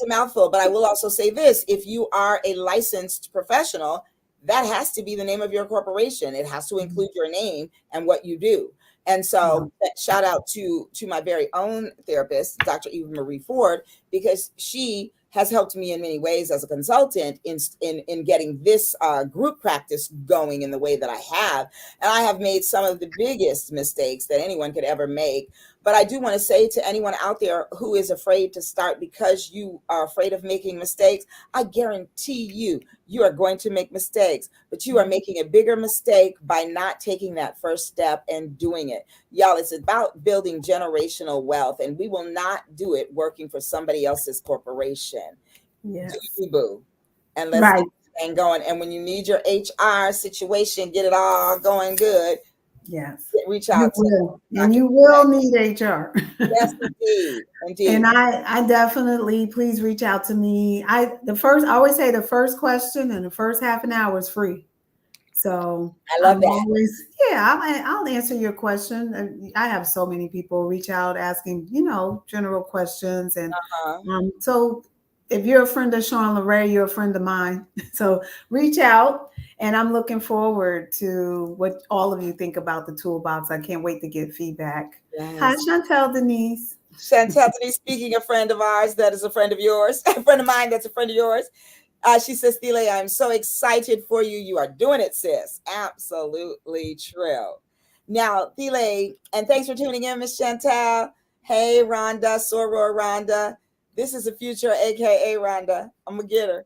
a mouthful, but I will also say this: if you are a licensed professional, that has to be the name of your corporation. It has to include your name and what you do. And so shout out to my very own therapist, Dr. Eva Marie Ford, because she has helped me in many ways as a consultant in getting this group practice going in the way that I have. And I have made some of the biggest mistakes that anyone could ever make. But I do want to say to anyone out there who is afraid to start because you are afraid of making mistakes, I guarantee you are going to make mistakes, but you are making a bigger mistake by not taking that first step and doing it. Y'all, it's about building generational wealth, and we will not do it working for somebody else's corporation. Yes. Do you, boo? And let's get this thing going. And when you need your HR situation, get it all going good. Yes. Reach out to and you will need HR. Yes, indeed. And I definitely, please reach out to me. I always say the first question and the first half an hour is free. So I love that. I'll answer your question. I have so many people reach out asking, general questions. And so if you're a friend of Sean LaRae, you're a friend of mine. So reach out, and I'm looking forward to what all of you think about the toolbox. I can't wait to get feedback. Yes. Hi, Chantel Denise. Chantel Denise, speaking a friend of ours, that is a friend of yours, a friend of mine, that's a friend of yours. She says, Thelá, I'm so excited for you. You are doing it, sis. Absolutely true. Now, Thelá, and thanks for tuning in, Miss Chantel. Hey, Rhonda, Soror Rhonda. This is a future, AKA Rhonda. I'm going to get her.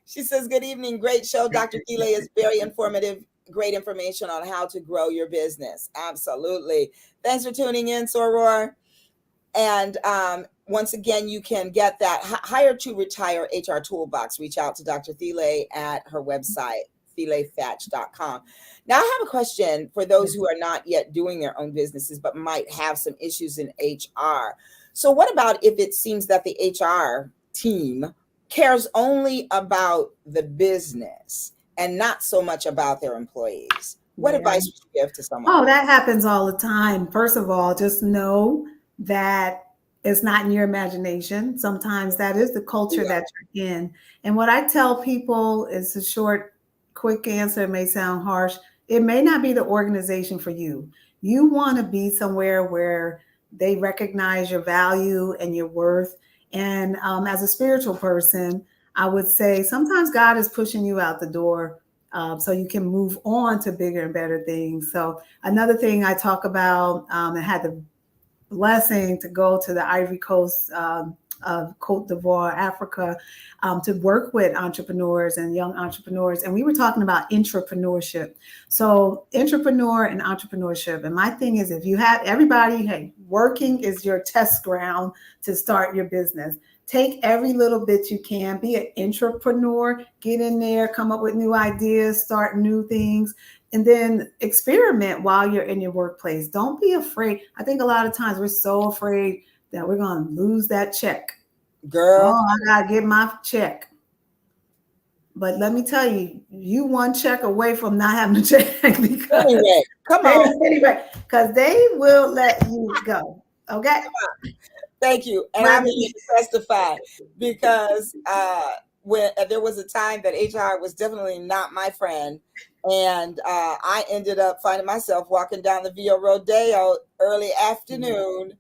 She says, good evening. Great show. Dr. Thelá is very informative. Great information on how to grow your business. Absolutely. Thanks for tuning in, Soror. And once again, you can get that Hire to Retire HR Toolbox. Reach out to Dr. Thela at her website, thelathatch.com. Now, I have a question for those who are not yet doing their own businesses, but might have some issues in HR. So what about if it seems that the HR team cares only about the business and not so much about their employees? What advice would you give to someone? Oh, that happens all the time. First of all, just know that it's not in your imagination. Sometimes that is the culture that you're in. And what I tell people is a short, quick answer. It may sound harsh. It may not be the organization for you. You want to be somewhere where they recognize your value and your worth. And as a spiritual person, I would say sometimes God is pushing you out the door so you can move on to bigger and better things. So another thing I talk about, I had the blessing to go to the Ivory Coast of Cote d'Ivoire, Africa, to work with entrepreneurs and young entrepreneurs. And we were talking about entrepreneurship. So entrepreneur and entrepreneurship. And my thing is, if you have everybody, hey, working is your test ground to start your business. Take every little bit you can, be an entrepreneur, get in there, come up with new ideas, start new things, and then experiment while you're in your workplace. Don't be afraid. I think a lot of times we're so afraid that we're going to lose that check. Girl. Oh, I got to get my check. But let me tell you, you one check away from not having a check. Anyway, come on. Anyway, because they will let you go. Okay? Thank you. And I'm here to testify because when there was a time that HR was definitely not my friend. And I ended up finding myself walking down the Via Rodeo early afternoon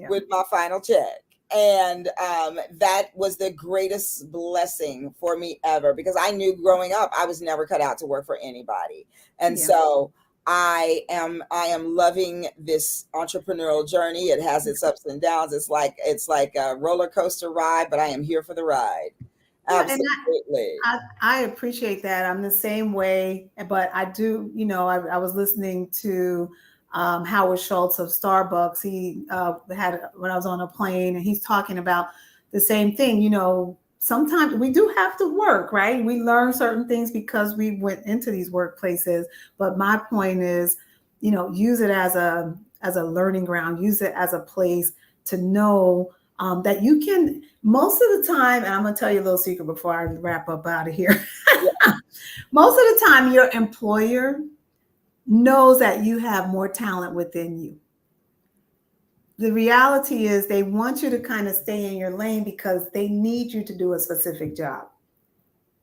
with my final check. And that was the greatest blessing for me ever, because I knew growing up, I was never cut out to work for anybody. And so I am loving this entrepreneurial journey. It has its ups and downs. It's like a roller coaster ride, but I am here for the ride. Absolutely. I appreciate that. I'm the same way, but I do, I was listening to Howard Schultz of Starbucks. He had, when I was on a plane, and he's talking about the same thing. Sometimes we do have to work, right? We learn certain things because we went into these workplaces. But my point is, use it as a learning ground. Use it as a place to know that you can, most of the time, and I'm going to tell you a little secret before I wrap up out of here. Most of the time, your employer knows that you have more talent within you. The reality is they want you to kind of stay in your lane because they need you to do a specific job.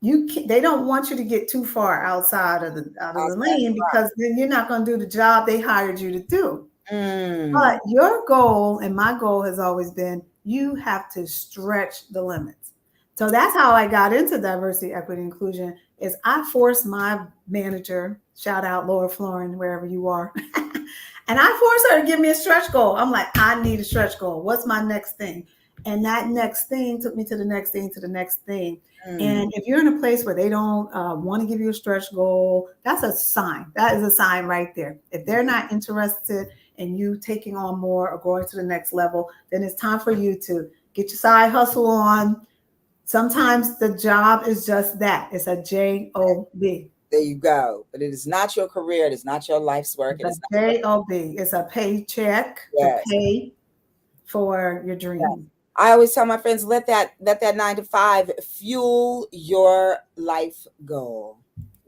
They don't want you to get too far outside of the lane, because then you're not going to do the job they hired you to do. But your goal, and my goal has always been, you have to stretch the limits. So that's how I got into diversity, equity, inclusion, is I forced my manager, shout out Laura Florin, wherever you are, and I forced her to give me a stretch goal. I'm like, I need a stretch goal. What's my next thing? And that next thing took me to the next thing, to the next thing. And if you're in a place where they don't want to give you a stretch goal, that's a sign. That is a sign right there. If they're not interested in you taking on more or going to the next level, then it's time for you to get your side hustle on. Sometimes the job is just that. It's a job. There you go. But it is not your career. It is not your life's work. It's a job. It's a paycheck to pay for your dream. Yes. I always tell my friends, let that 9 to 5 fuel your life goal.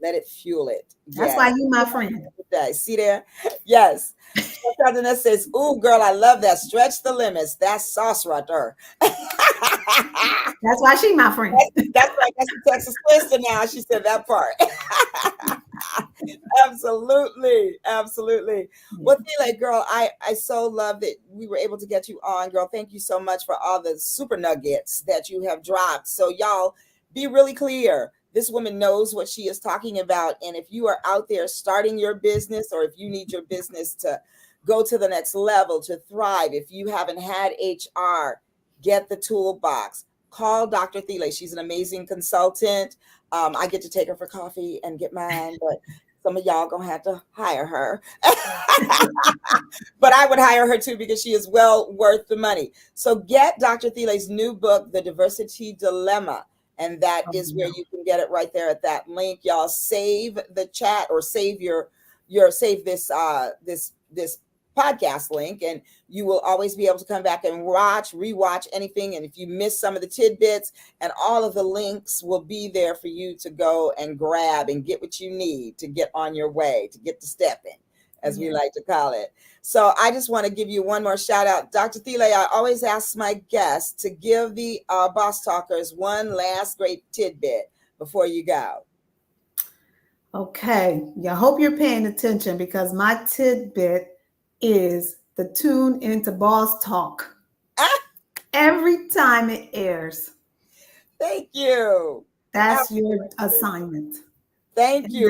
Let it fuel it. That's why you my friend. See there? Yes. President says, "Ooh, girl, I love that. Stretch the limits. That's sauce right there." That's why she my friend. That's right. That's the Texas Twister now. She said that part. Absolutely. Well, Thela, girl, I so love that we were able to get you on, girl. Thank you so much for all the super nuggets that you have dropped. So y'all, be really clear. This woman knows what she is talking about. And if you are out there starting your business, or if you need your business to go to the next level, to thrive, if you haven't had HR, get the toolbox. Call Dr. Thela. She's an amazing consultant. I get to take her for coffee and get mine, but some of y'all gonna have to hire her. But I would hire her too, because she is well worth the money. So get Dr. Thela's new book, The Diversity Dilemma. And that is where you can get it, right there at that link. Y'all save the chat, or save save this podcast link, and you will always be able to come back and rewatch anything. And if you miss some of the tidbits, and all of the links will be there for you to go and grab and get what you need to get on your way, to get to stepping, as we like to call it. So I just want to give you one more shout out. Dr. Thela, I always ask my guests to give the Boss Talkers one last great tidbit before you go. Okay. I hope you're paying attention, because my tidbit is to tune into Boss Talk every time it airs. Thank you. That's your assignment. Thank you.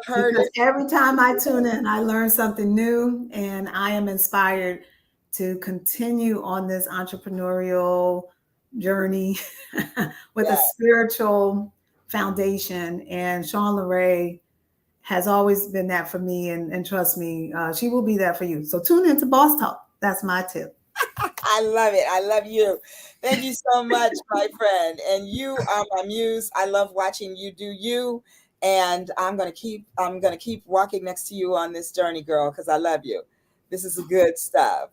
Because every time I tune in, I learn something new, and I am inspired to continue on this entrepreneurial journey with a spiritual foundation. And Shawn LeRae has always been that for me, and trust me, she will be that for you. So tune into Boss Talk. That's my tip. I love it. I love you. Thank you so much, my friend. And you are my muse. I love watching you do you. And I'm gonna keep walking next to you on this journey, girl, because I love you. This is good stuff.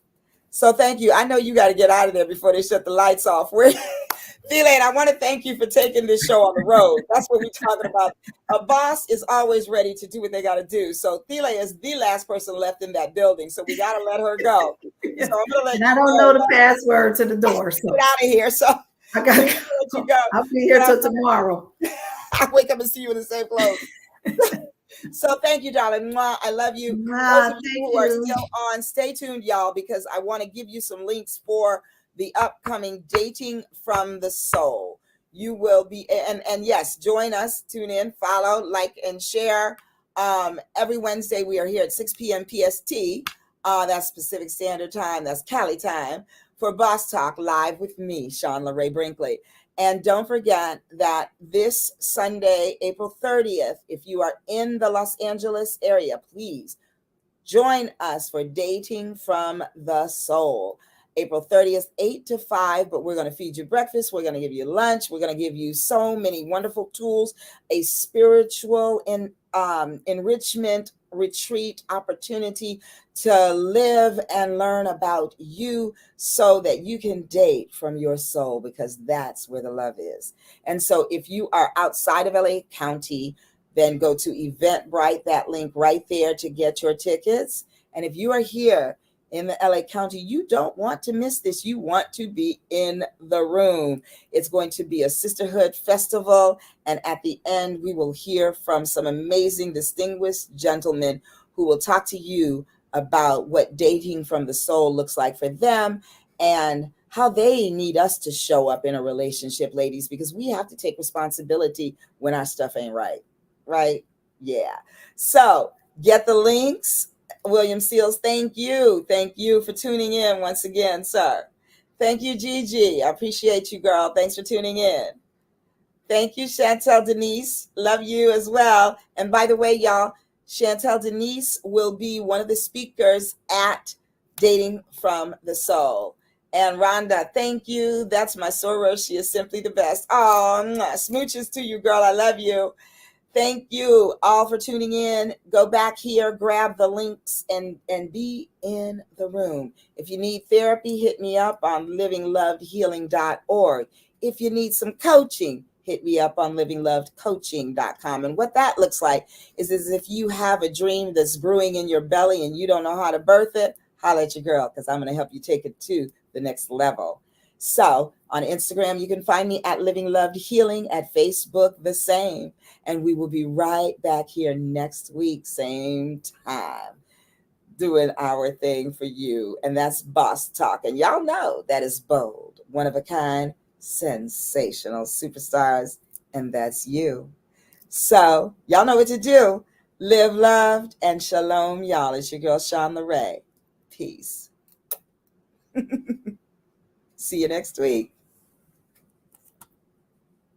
So thank you. I know you got to get out of there before they shut the lights off. Thela, I want to thank you for taking this show on the road. That's what we're talking about. A boss is always ready to do what they got to do. So Thela is the last person left in that building. So we got to let her go. So I'm gonna let I don't know the password to the door. So get out of here. So I got to let you go. I'll be here till tomorrow. I wake up and see you in the same clothes. So thank you, darling. I love you. Those of you who are still on, stay tuned, y'all, because I want to give you some links for the upcoming Dating from the Soul. You will be, and yes, join us, tune in, follow, like, and share. Every Wednesday, we are here at 6 p.m. PST. That's Pacific Standard Time. That's Cali time for Boss Talk, live with me, Shawn LeRae Brinkley. And don't forget that this Sunday, April 30th, if you are in the Los Angeles area, please join us for Dating from the Soul. April 30th, 8 to 5, but we're going to feed you breakfast. We're going to give you lunch. We're going to give you so many wonderful tools, a spiritual enrichment retreat opportunity to live and learn about you so that you can date from your soul, because that's where the love is. And so if you are outside of LA County, then go to Eventbrite, that link right there, to get your tickets. And if you are here in the LA County, you don't want to miss this. You want to be in the room. It's going to be a sisterhood festival. And at the end, we will hear from some amazing, distinguished gentlemen who will talk to you about what dating from the soul looks like for them and how they need us to show up in a relationship, ladies, because we have to take responsibility when our stuff ain't right. Right? Yeah. So get the links. William Seals, thank you. Thank you for tuning in once again, sir. Thank you, Gigi. I appreciate you, girl. Thanks for tuning in. Thank you, Chantel Denise. Love you as well. And by the way, y'all, Chantel Denise will be one of the speakers at Dating from the Soul. And Rhonda, thank you. That's my soror. She is simply the best. Oh, smooches to you, girl. I love you. Thank you all for tuning in. Go back here, grab the links, and be in the room. If you need therapy, hit me up on livinglovedhealing.org. If you need some coaching, hit me up on livinglovedcoaching.com. And what that looks like is as if you have a dream that's brewing in your belly and you don't know how to birth it, holla at your girl, because I'm going to help you take it to the next level. So on Instagram, you can find me at Living Loved Healing, at Facebook, the same. And we will be right back here next week, same time, doing our thing for you. And that's Boss Talk. And y'all know that is bold, one of a kind, sensational superstars. And that's you. So y'all know what to do. Live loved and shalom, y'all. It's your girl, Shawn Ray. Peace. See you next week.